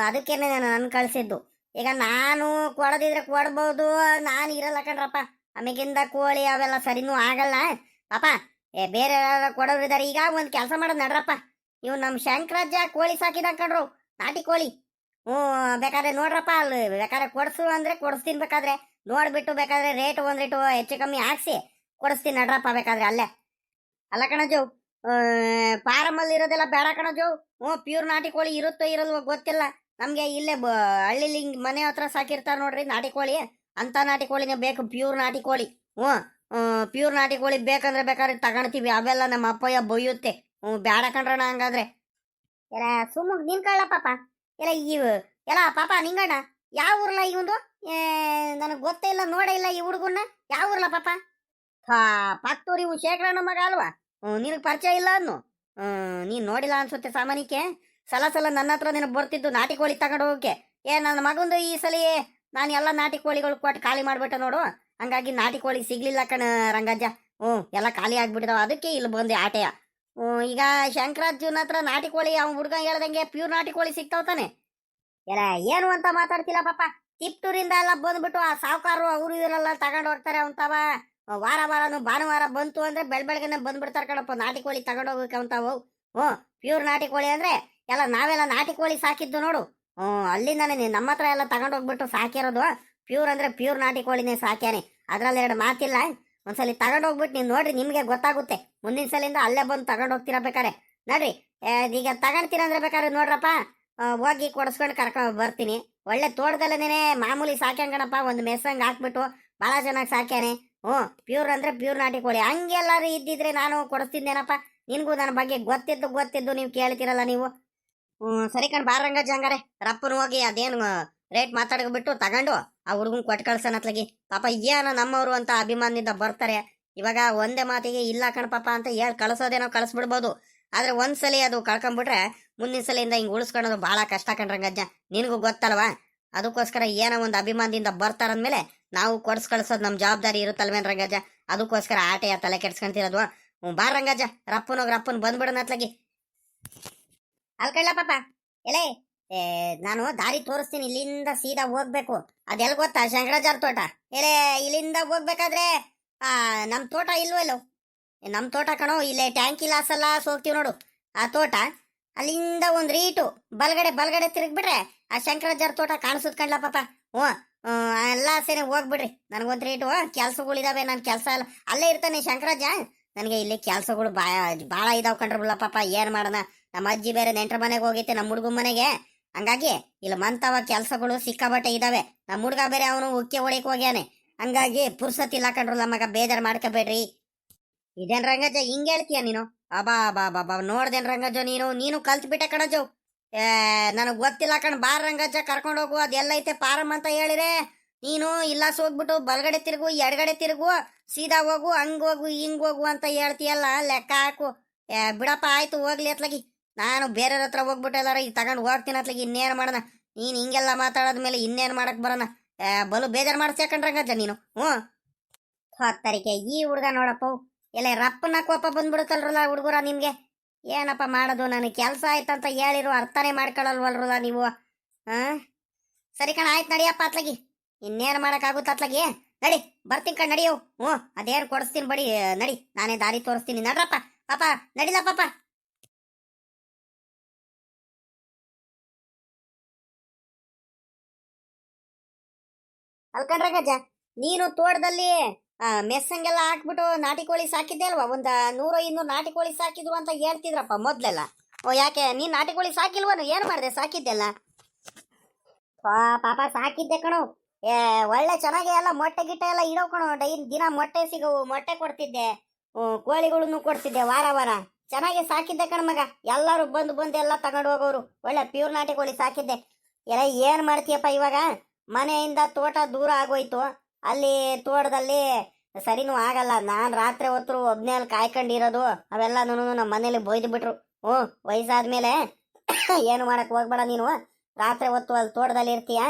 ಅದಕ್ಕೇನೆ ನಾನು ಕಳ್ಸಿದ್ದು. ಈಗ ನಾನು ಕೊಡದಿದ್ರೆ ಕೊಡ್ಬೋದು, ನಾನು ಇರಲ್ಲ ಕಣ್ರಪ್ಪ. ಆಮೇಗಿಂದ ಕೋಳಿ ಅವೆಲ್ಲ ಸರಿನೂ ಆಗಲ್ಲ ಪಾಪ. ಬೇರೆ ಯಾರು ಕೊಡೋರಿದ್ದಾರೆ. ಈಗ ಒಂದು ಕೆಲಸ ಮಾಡೋದು ನಡ್ರಪ್ಪ, ಇವ್ ನಮ್ಮ ಶಂಕರಜ್ಜ ಕೋಳಿ ಸಾಕಿದ ಕಣ್ರು, ನಾಟಿ ಕೋಳಿ. ಬೇಕಾದ್ರೆ ನೋಡ್ರಪ್ಪ, ಅಲ್ಲಿ ಬೇಕಾದ್ರೆ ಕೊಡ್ಸು ಅಂದ್ರೆ ಕೊಡಿಸ್ತೀನಿ. ಬೇಕಾದ್ರೆ ನೋಡ್ಬಿಟ್ಟು ಬೇಕಾದ್ರೆ ರೇಟ್ ಒಂದ್ರೇಟು ಹೆಚ್ಚು ಕಮ್ಮಿ ಹಾಕ್ಸಿ ಕೊಡಿಸ್ತೀನಿ ನಡ್ರಪ್ಪ ಬೇಕಾದ್ರೆ ಅಲ್ಲೇ. ಅಲ್ಲ ಕಣಜು, ಫಾರಮಲ್ಲಿ ಇರೋದೆಲ್ಲ ಬೇಡ ಕಣಜು. ಪ್ಯೂರ್ ನಾಟಿ ಕೋಳಿ ಇರುತ್ತೋ ಇರಲ್ವೋ ಗೊತ್ತಿಲ್ಲ ನಮ್ಗೆ. ಇಲ್ಲೇ ಹಳ್ಳಿಲಿ ಮನೆ ಹತ್ರ ಸಾಕಿರ್ತಾರ ನೋಡ್ರಿ ನಾಟಿ ಕೋಳಿ, ಅಂತ ನಾಟಿ ಕೋಳಿನೇ ಬೇಕು, ಪ್ಯೂರ್ ನಾಟಿ ಕೋಳಿ. ಪ್ಯೂರ್ ನಾಟಿ ಕೋಳಿ ಬೇಕಂದ್ರೆ ಬೇಕಾದ್ರೆ ತಗೊಳ್ತೀವಿ. ಅವೆಲ್ಲ ನಮ್ಮ ಅಪ್ಪಯ್ಯ ಬೊಯ್ಯುತ್ತೆ. ಬೇಡ ಕಣ್ರಣ ಹಂಗಾದ್ರೆ. ಎಲ್ಲ ಸುಮ್ಮಗ್ ನಿನ್ ಕಳ್ಳ ಪಾಪ. ಎಲ್ಲ ಎಲ್ಲ ಪಾಪ ನಿಂಗಣ್ಣ ಯಾವ ಊರ್ಲ ಇವಂದು? ನನಗೆ ಗೊತ್ತೇ ಇಲ್ಲ, ನೋಡೇ ಇಲ್ಲ ಈ ಹುಡುಗನ್ನ. ಯಾವ ಊರ್ಲ ಪಾಪ? ಪಕ್ತೂರಿ ಇವು ಶೇಖರಣ್ಣ ಮಗ ಅಲ್ವಾ? ನಿನಗೆ ಪರಿಚಯ ಇಲ್ಲ ಅನ್ನು. ನೀನು ನೋಡಿಲ್ಲ ಅನ್ಸುತ್ತೆ ಸಾಮಾನ್ಯಕ್ಕೆ. ಸಲ ನನ್ನ ಹತ್ರ ನಿನಗೆ ಬರ್ತಿದ್ದು ನಾಟಿ ಕೋಳಿ ತಗೊಂಡು ಹೋಗಕ್ಕೆ. ನನ್ನ ಮಗಂದು ಈ ಸಲ ನಾನು ಎಲ್ಲ ನಾಟಿ ಕೋಳಿಗಳು ಕೊಟ್ಟು ಖಾಲಿ ಮಾಡ್ಬಿಟ್ಟೆ ನೋಡು. ಹಂಗಾಗಿ ನಾಟಿ ಕೋಳಿ ಸಿಗ್ಲಿಲ್ಲ ಕಣ ರಂಗಜ್ಜ. ಎಲ್ಲ ಖಾಲಿ ಆಗ್ಬಿಟ್ಟಿದಾವ, ಅದಕ್ಕೆ ಇಲ್ಲಿ ಬಂದೆ ಆಟೆಯ. ಈಗ ಶಂಕರಾಜನ ಹತ್ರ ನಾಟಿ ಕೋಳಿ ಅವ್ನ ಹುಡುಗ ಹೇಳ್ದಂಗೆ ಪ್ಯೂರ್ ನಾಟಿ ಕೋಳಿ ಸಿಗ್ತಾವ ತಾನೆ? ಎಲ್ಲ ಏನು ಅಂತ ಮಾತಾಡ್ತಿಲ್ಲ ಪಾಪ. ತಿಪ್ಟೂರಿಂದ ಎಲ್ಲ ಬಂದ್ಬಿಟ್ಟು ಆ ಸಾವುಕಾರರು ಅವರು ಇವರೆಲ್ಲ ತಗೊಂಡು ಹೋಗ್ತಾರೆ ಅವಂತಾವ. ವಾರ ವಾರನು ಭಾನುವಾರ ಬಂತು ಅಂದ್ರೆ ಬೆಳಗ್ಗೆನೆ ಬಂದ್ಬಿಡ್ತಾರೆ ಕಣಪ್ಪ ನಾಟಿ ಕೋಳಿ ತಗೊಂಡು ಹೋಗಕ್ಕೆ ಅವಂತಾವು. ಪ್ಯೂರ್ ನಾಟಿ ಕೋಳಿ ಅಂದ್ರೆ ಎಲ್ಲ ನಾವೆಲ್ಲ ನಾಟಿ ಕೋಳಿ ಸಾಕಿದ್ದು ನೋಡು. ಅಲ್ಲಿಂದಾನೆ ನಮ್ಮ ಹತ್ರ ಎಲ್ಲ ತಗೊಂಡು ಹೋಗ್ಬಿಟ್ಟು ಸಾಕಿರೋದು. ಪ್ಯೂರ್ ಅಂದ್ರೆ ಪ್ಯೂರ್ ನಾಟಿ ಕೋಳಿನೇ ಸಾಕ್ಯಾನೆ, ಅದ್ರಲ್ಲಿ ಎರಡು ಮಾತಿಲ್ಲ. ಒಂದ್ಸಲಿ ತಗೊಂಡು ಹೋಗ್ಬಿಟ್ಟು ನೀವು ನೋಡ್ರಿ, ನಿಮ್ಗೆ ಗೊತ್ತಾಗುತ್ತೆ. ಮುಂದಿನ ಸಲಿಂದ ಅಲ್ಲೇ ಬಂದು ತಗೊಂಡು ಹೋಗ್ತೀರಾ ಬೇಕಾರೆ. ನೋಡ್ರಿ, ಈಗ ತಗೊಂಡ್ತೀರಂದ್ರೆ ಬೇಕಾದ್ರೆ ನೋಡ್ರಪ್ಪ, ಹೋಗಿ ಕೊಡಿಸ್ಕೊಂಡು ಕರ್ಕೊಂಡು ಬರ್ತೀನಿ. ಒಳ್ಳೆ ತೋಟದಲ್ಲೇನೆ ಮಾಮೂಲಿ ಸಾಕ್ಯಾಂಗಣಪ್ಪ, ಒಂದು ಮೆಸ್ಸಂಗ್ ಹಾಕ್ಬಿಟ್ಟು ಭಾಳ ಚೆನ್ನಾಗಿ ಸಾಕ್ಯಾನೆ. ಪ್ಯೂರ್ ಅಂದ್ರೆ ಪ್ಯೂರ್ ನಾಟಿ ಕೋಳಿ. ಹಂಗೆಲ್ಲಾರು ಇದ್ದಿದ್ರೆ ನಾನು ಕೊಡಿಸ್ತಿದ್ದೇನಪ್ಪ. ನಿನ್ಗೂ ನನ್ನ ಬಗ್ಗೆ ಗೊತ್ತಿದ್ದು ನೀವು ಕೇಳ್ತಿರಲ್ಲ ನೀವು. ಸರಿ ಕಣ್ ಬಾರಂಗಜ್ಜ, ಹಂಗಾರೆ ರಪ್ಪನ ಹೋಗಿ ಅದೇನು ರೇಟ್ ಮಾತಾಡ್ಬಿಟ್ಟು ತಗೊಂಡು ಆ ಹುಡುಗನ್ ಕೊಟ್ಟು ಕಳ್ಸನತ್ಲಾಗಿ. ಪಾಪ ಏನೋ ನಮ್ಮವರು ಅಂತ ಅಭಿಮಾನದಿಂದ ಬರ್ತಾರೆ. ಇವಾಗ ಒಂದೇ ಮಾತಿಗೆ ಇಲ್ಲ ಕಣಪಾಪ ಅಂತ ಹೇಳಿ ಕಳ್ಸೋದೇನೋ ಕಳಿಸ್ಬಿಡ್ಬೋದು. ಆದ್ರೆ ಒಂದ್ಸಲಿ ಅದು ಕಳ್ಕೊಂಡ್ಬಿಟ್ರೆ ಮುಂದಿನ ಸಲಿಂದ ಹಿಂಗ್ ಉಳಿಸ್ಕೊಳ್ಳೋದು ಬಹಳ ಕಷ್ಟ ಕಣ್ರಂಗಜ್ಜ, ನಿನಗೂ ಗೊತ್ತಲ್ವಾ. ಅದಕ್ಕೋಸ್ಕರ ಏನೋ ಒಂದು ಅಭಿಮಾನದಿಂದ ಬರ್ತಾರಂದ್ಮೇಲೆ ನಾವು ಕೊಡ್ಸ್ ಕಳ್ಸೋದು ನಮ್ ಜವಾಬ್ದಾರಿ ಇರುತ್ತಲ್ವೇನ್ ರಂಗಜ್ಜ. ಅದಕ್ಕೋಸ್ಕರ ಆಟೆಯ ತಲೆ ಕೆಡ್ಸ್ಕೊಂತಿರೋದು. ಬಾರ ರಂಗಜ್ಜ, ರಪ್ಪನ್ ಬಂದ್ಬಿಡೋನತ್ಲಾಗಿ. ಅಲ್ಕಳ್ಳ ಪಾಪ, ಎಲೆ ನಾನು ದಾರಿ ತೋರಿಸ್ತೀನಿ. ಇಲ್ಲಿಂದ ಸೀದಾ ಹೋಗ್ಬೇಕು. ಅದೆಲ್ಲ ಗೊತ್ತಾ ಶಂಕರಾಚಾರ್ಯ ತೋಟ? ಎಲೆ ಇಲ್ಲಿಂದ ಹೋಗ್ಬೇಕಾದ್ರೆ ನಮ್ ತೋಟ ಇಲ್ವಲ್ಲೋ? ನಮ್ ತೋಟ ಕಣೋ, ಇಲ್ಲೇ ಟ್ಯಾಂಕಿ ಲಾಸ್ ಎಲ್ಲ ಹೋಗ್ತೀವಿ ನೋಡು, ಆ ತೋಟ. ಅಲ್ಲಿಂದ ಒಂದ್ ರೀಟು ಬಲ್ಗಡೆ ತಿರುಗ್ಬಿಟ್ರೆ ಆ ಶಂಕರಾಚಾರ್ಯ ತೋಟ ಕಾಣಿಸುದ್ ಕಣ್ಲ ಪಾಪ. ಎಲ್ಲ ಸೇನೆ ಹೋಗ್ಬಿಡ್ರಿ. ನನಗೊಂದ್ ರೀಟು ಕೆಲ್ಸಗಳಿದಾವೆ, ನನ್ ಕೆಲಸ ಎಲ್ಲ ಅಲ್ಲೇ ಇರ್ತಾನೆ ಶಂಕರಾಜ. ನನಗೆ ಇಲ್ಲಿ ಕೆಲ್ಸಗಳು ಭಾಳ ಇದಾವ್ ಕಣ್ರಲ್ಲ ಪಾಪ. ಏನ್ ಮಾಡೋಣ, ನಮ್ಮ ಅಜ್ಜಿ ಬೇರೆ ನೆಂಟ್ರ ಮನೆಗೆ ಹೋಗೈತೆ, ನಮ್ಮ ಹುಡುಗ ಮನೆಗೆ. ಹಂಗಾಗಿ ಇಲ್ಲಿ ಮಂತವ ಕೆಲ್ಸಗಳು ಸಿಕ್ಕಾಬಟ್ಟೆ ಇದಾವೆ. ನಮ್ಮ ಹುಡುಗ ಬೇರೆ ಅವನು ಉಕ್ಕೆ ಹೊಡಿಕ್ ಹೋಗ್ಯಾನೆ. ಹಂಗಾಗಿ ಪುರ್ಸತ್ ಇಲ್ಲ ಕಣ್ರಲ್ಲ ಮಗ, ಬೇಜಾರ್ ಮಾಡ್ಕೋಬೇಡ್ರಿ. ಇದೇನ್ ರಂಗಜ್ಜ ಹಿಂಗ್ ಹೇಳ್ತೀಯ ನೀನು? ಅಬಾ ನೋಡ್ದೇನ್ ರಂಗಜ್ಜ, ನೀನು ಕಲ್ತ್ಬಿಟ್ಟೆ ಕಣಜ್ಜು. ನನಗ್ ಗೊತ್ತಿಲ್ಲ ಕಣ್. ಬಾರ್ ರಂಗಜ್ಜ ಕರ್ಕೊಂಡು ಹೋಗು, ಅದೆಲ್ಲ ಐತೆ ಪಾರಮ್ ಅಂತ ಹೇಳಿರೆ ನೀನು ಇಲ್ಲ ಹೋಗ್ಬಿಟ್ಟು ಬಲ್ಗಡೆ ತಿರುಗು, ಎಡಗಡೆ ತಿರುಗು, ಸೀದಾ ಹೋಗು, ಹಂಗ್ ಹೋಗು ಹಿಂಗ್ ಹೋಗು ಅಂತ ಹೇಳ್ತೀಯಲ್ಲ, ಲೆಕ್ಕ ಹಾಕು. ಬಿಡಪ್ಪ, ಆಯ್ತು ಹೋಗ್ಲಿ ಅತ್ಲಾಗಿ. ನಾನು ಬೇರೆಯವ್ರ ಹತ್ರ ಹೋಗ್ಬಿಟ್ಟು ಎಲ್ಲಾರ ಈಗ ತಗೊಂಡು ಹೋಗ್ತೀನಿ ಅತ್ಲಾಗಿ. ಇನ್ನೇನು ಮಾಡೋಣ, ನೀನ್ ಹಿಂಗೆಲ್ಲ ಮಾತಾಡೋದ್ಮೇಲೆ ಇನ್ನೇನು ಮಾಡಕ್ ಬರೋಣ. ಬಲು ಬೇಜಾರು ಮಾಡ್ಸ್ಯಾಕಂಡ್ರಂಗಜ್ಜ ನೀನು. ಹೊತ್ತರಿಕೆ ಈ ಹುಡುಗ ನೋಡಪ್ಪ, ಎಲ್ಲ ರಪ್ಪನ ಕೋಪ ಬಂದ್ಬಿಡುತ್ತಲ್ರಲ್ಲ ಹುಡುಗರ ನಿಮ್ಗೆ. ಏನಪ್ಪ ಮಾಡೋದು, ನನಗೆ ಕೆಲಸ ಆಯ್ತಂತ ಹೇಳಿರು ಅರ್ಥನೇ ಮಾಡ್ಕೊಳ್ಳಲ್ವಲ್ರಲ್ಲ ನೀವು. ಸರಿ ಕಣ, ಆಯ್ತು ನಡಿಯಪ್ಪ ಅತ್ಲಾಗಿ. ಇನ್ನೇನು ಮಾಡಕ್ಕಾಗುತ್ತ ಅತ್ಲಾಗಿ? ನಡಿ, ಬರ್ತೀನಿ ಕಣ್, ನಡಿಯೋ. ಅದೇನು ಕೊಡಿಸ್ತೀನಿ ಬಡಿ, ನಡಿ, ನಾನೇ ದಾರಿ ತೋರಿಸ್ತೀನಿ. ನಡ್ರಪ್ಪ ಪಾಪ, ನಡಿಲ ಪಾಪ. ಅಲ್ಕಂಡ್ರಂಗಜ್ಜ, ನೀನು ತೋಟದಲ್ಲಿ ಮೆಸ್ಸಂಗೆಲ್ಲ ಹಾಕ್ಬಿಟ್ಟು ನಾಟಿ ಕೋಳಿ ಸಾಕಿದ್ದೆ ಅಲ್ವಾ? 100-200 ನಾಟಿ ಕೋಳಿ ಸಾಕಿದ್ರು ಅಂತ ಹೇಳ್ತಿದ್ರಪ್ಪ ಮೊದ್ಲೆಲ್ಲ. ಯಾಕೆ ನೀನ್ ನಾಟಿ ಕೋಳಿ ಸಾಕಿಲ್ವನು? ಏನ್ ಮಾಡಿದೆ ಸಾಕಿದ್ದೆಲ್ಲ? ಪಾಪ ಸಾಕಿದ್ದೆ ಕಣೋ. ಒಳ್ಳೆ ಚೆನ್ನಾಗಿ ಎಲ್ಲ ಮೊಟ್ಟೆ ಗಿಟ್ಟೆ ಎಲ್ಲ ಇಡೋ ಕಣೋ. ದಿನ ಮೊಟ್ಟೆ ಸಿಗವು, ಮೊಟ್ಟೆ ಕೊಡ್ತಿದ್ದೆ. ಕೋಳಿಗಳನ್ನು ಕೊಡ್ತಿದ್ದೆ ವಾರ ವಾರ. ಚೆನ್ನಾಗಿ ಸಾಕಿದ್ದೆ ಕಣ ಮಗ. ಎಲ್ಲರೂ ಬಂದು ಎಲ್ಲ ತಗೊಂಡು ಹೋಗೋರು. ಒಳ್ಳೆ ಪ್ಯೂರ್ ನಾಟಿ ಕೋಳಿ ಸಾಕಿದ್ದೆ. ಎಲ್ಲ ಏನ್ ಮಾಡ್ತೀಯಪ್ಪ ಇವಾಗ? ಮನೆಯಿಂದ ತೋಟ ದೂರ ಆಗೋಯ್ತು. ಅಲ್ಲಿ ತೋಟದಲ್ಲಿ ಸರಿನೂ ಆಗಲ್ಲ. ನಾನ್ ರಾತ್ರಿ ಹೊತ್ತು ಒಬ್ನೇ ಅಲ್ಲಿ ಕಾಯ್ಕೊಂಡಿರೋದು. ಅವೆಲ್ಲನೂ ನಮ್ಮ ಮನೇಲಿ ಬೊಯ್ದು ಬಿಟ್ರು. ವಯಸ್ಸಾದ್ಮೇಲೆ ಏನು ಮಾಡಕ್ ಹೋಗ್ಬೇಡ ನೀನು. ರಾತ್ರಿ ಹೊತ್ತು ಅಲ್ಲಿ ತೋಟದಲ್ಲಿ ಇರ್ತೀಯ.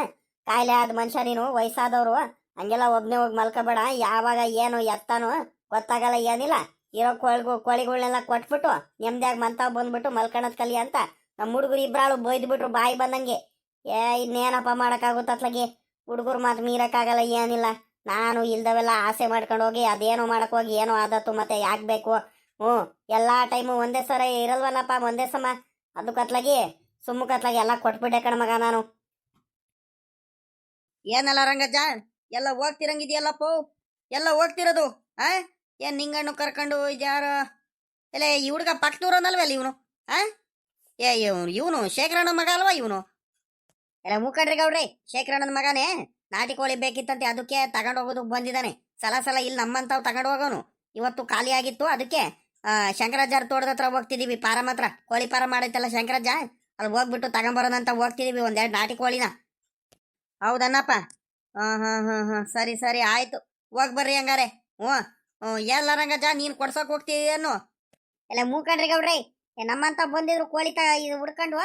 ಕಾಯಿಲೆ ಆದ ಮನುಷ್ಯ ನೀನು, ವಯಸ್ಸಾದವ್ರು. ಹಂಗೆಲ್ಲ ಒಬ್ನೇ ಹೋಗಿ ಮಲ್ಕೋಬೇಡ. ಯಾವಾಗ ಏನು ಎತ್ತಾನು ಗೊತ್ತಾಗಲ್ಲ, ಏನಿಲ್ಲ. ಇರೋ ಕೋಳಿಗಳನ್ನೆಲ್ಲ ಕೊಟ್ಬಿಟ್ಟು ನೆಮ್ಮದಿಯಾಗಿ ಮಂತಾವ್ ಬಂದ್ಬಿಟ್ಟು ಮಲ್ಕಣದ್ ಕಲಿ ಅಂತ ನಮ್ಮ ಹುಡುಗರು ಇಬ್ರಾಳು ಬೊಯ್ದು ಬಿಟ್ರು ಬಾಯಿ ಬಂದಂಗೆ. ಇನ್ನೇನಪ್ಪ ಮಾಡಕ್ಕಾಗುತ್ತೆ ಅತ್ಲಾಗಿ? ಹುಡುಗರು ಮಾತು ಮೀರಕ್ಕಾಗಲ್ಲ, ಏನಿಲ್ಲ. ನಾನು ಇಲ್ದವೆಲ್ಲ ಆಸೆ ಮಾಡ್ಕೊಂಡು ಹೋಗಿ ಅದೇನೋ ಮಾಡಕ್ ಹೋಗಿ ಏನೋ ಆದತ್ತು, ಮತ್ತೆ ಯಾಕೆ ಬೇಕು? ಎಲ್ಲಾ ಟೈಮು ಒಂದೇ ಸರ ಇರಲ್ವಲ್ಲಪ್ಪ, ಒಂದೇ ಸಮ. ಅದಕ್ಕತ್ಲಾಗಿ ಸುಮ್ಮಕತ್ಲಾಗಿ ಎಲ್ಲ ಕೊಟ್ಬಿಟ್ಟೆ ಕಣ ಮಗ ನಾನು. ಏನಲ್ಲ ರಂಗಜ್ಜ, ಎಲ್ಲ ಹೋಗ್ತಿರಂಗಿದ್ಯಲ್ಲಪ್ಪ, ಎಲ್ಲ ಹೋಗ್ತಿರೋದು. ಏನ್ ನಿಂಗಣ್ಣು ಕರ್ಕೊಂಡು ಯಾರು ಎಲ್ಲ ಈ ಹುಡುಗ ಪಕ್ಕದೂರನಲ್ವಲ್ಲ ಇವನು? ಇವನು ಶೇಖರಣ್ಣನ ಮಗ ಅಲ್ವಾ ಇವನು? ಎಲ್ಲ ಮೂಕಂಡ್ರಿ ಗೌಡ್ರಿ, ಶೇಖರಣ್ಣನ ಮಗನೇ. ನಾಟಿ ಕೋಳಿ ಬೇಕಿತ್ತಂತೆ, ಅದಕ್ಕೆ ತಗೊಂಡು ಹೋಗೋದಕ್ಕೆ ಬಂದಿದ್ದಾನೆ. ಸಲ ಇಲ್ಲಿ ನಮ್ಮಂತಾವ್ ತಗೊಂಡು ಹೋಗೋನು. ಇವತ್ತು ಖಾಲಿ ಆಗಿತ್ತು, ಅದಕ್ಕೆ ಶಂಕರಾಜಾರ್ ತೋಟದ ಹತ್ರ ಹೋಗ್ತಿದೀವಿ. ಪಾರಮ್ ಹತ್ರ ಕೋಳಿ ಪಾರಮ್ ಮಾಡೈತಲ್ಲ ಶಂಕರಾಜ, ಅಲ್ಲಿ ಹೋಗ್ಬಿಟ್ಟು ತಗೊಂಬರೋದಂತ ಹೋಗ್ತಿದೀವಿ ಒಂದೆರಡು ನಾಟಿ ಕೋಳಿನ. ಹೌದನ್ನಪ್ಪ? ಸರಿ ಆಯ್ತು, ಹೋಗ್ಬರ್ರಿ ಹಂಗಾರೆ. ಎಲ್ಲ ರಂಗಜ್ಜ, ನೀನ್ ಕೊಡ್ಸೋಕ್ ಹೋಗ್ತೀಯೇನು? ಎಲ್ಲ ಮೂಕಂಡ್ರಿ ಗೌಡ್ರಿ, ನಮ್ಮಂತ ಬಂದಿದ್ರು ಕೋಳಿ ಹುಡ್ಕೊಂಡು.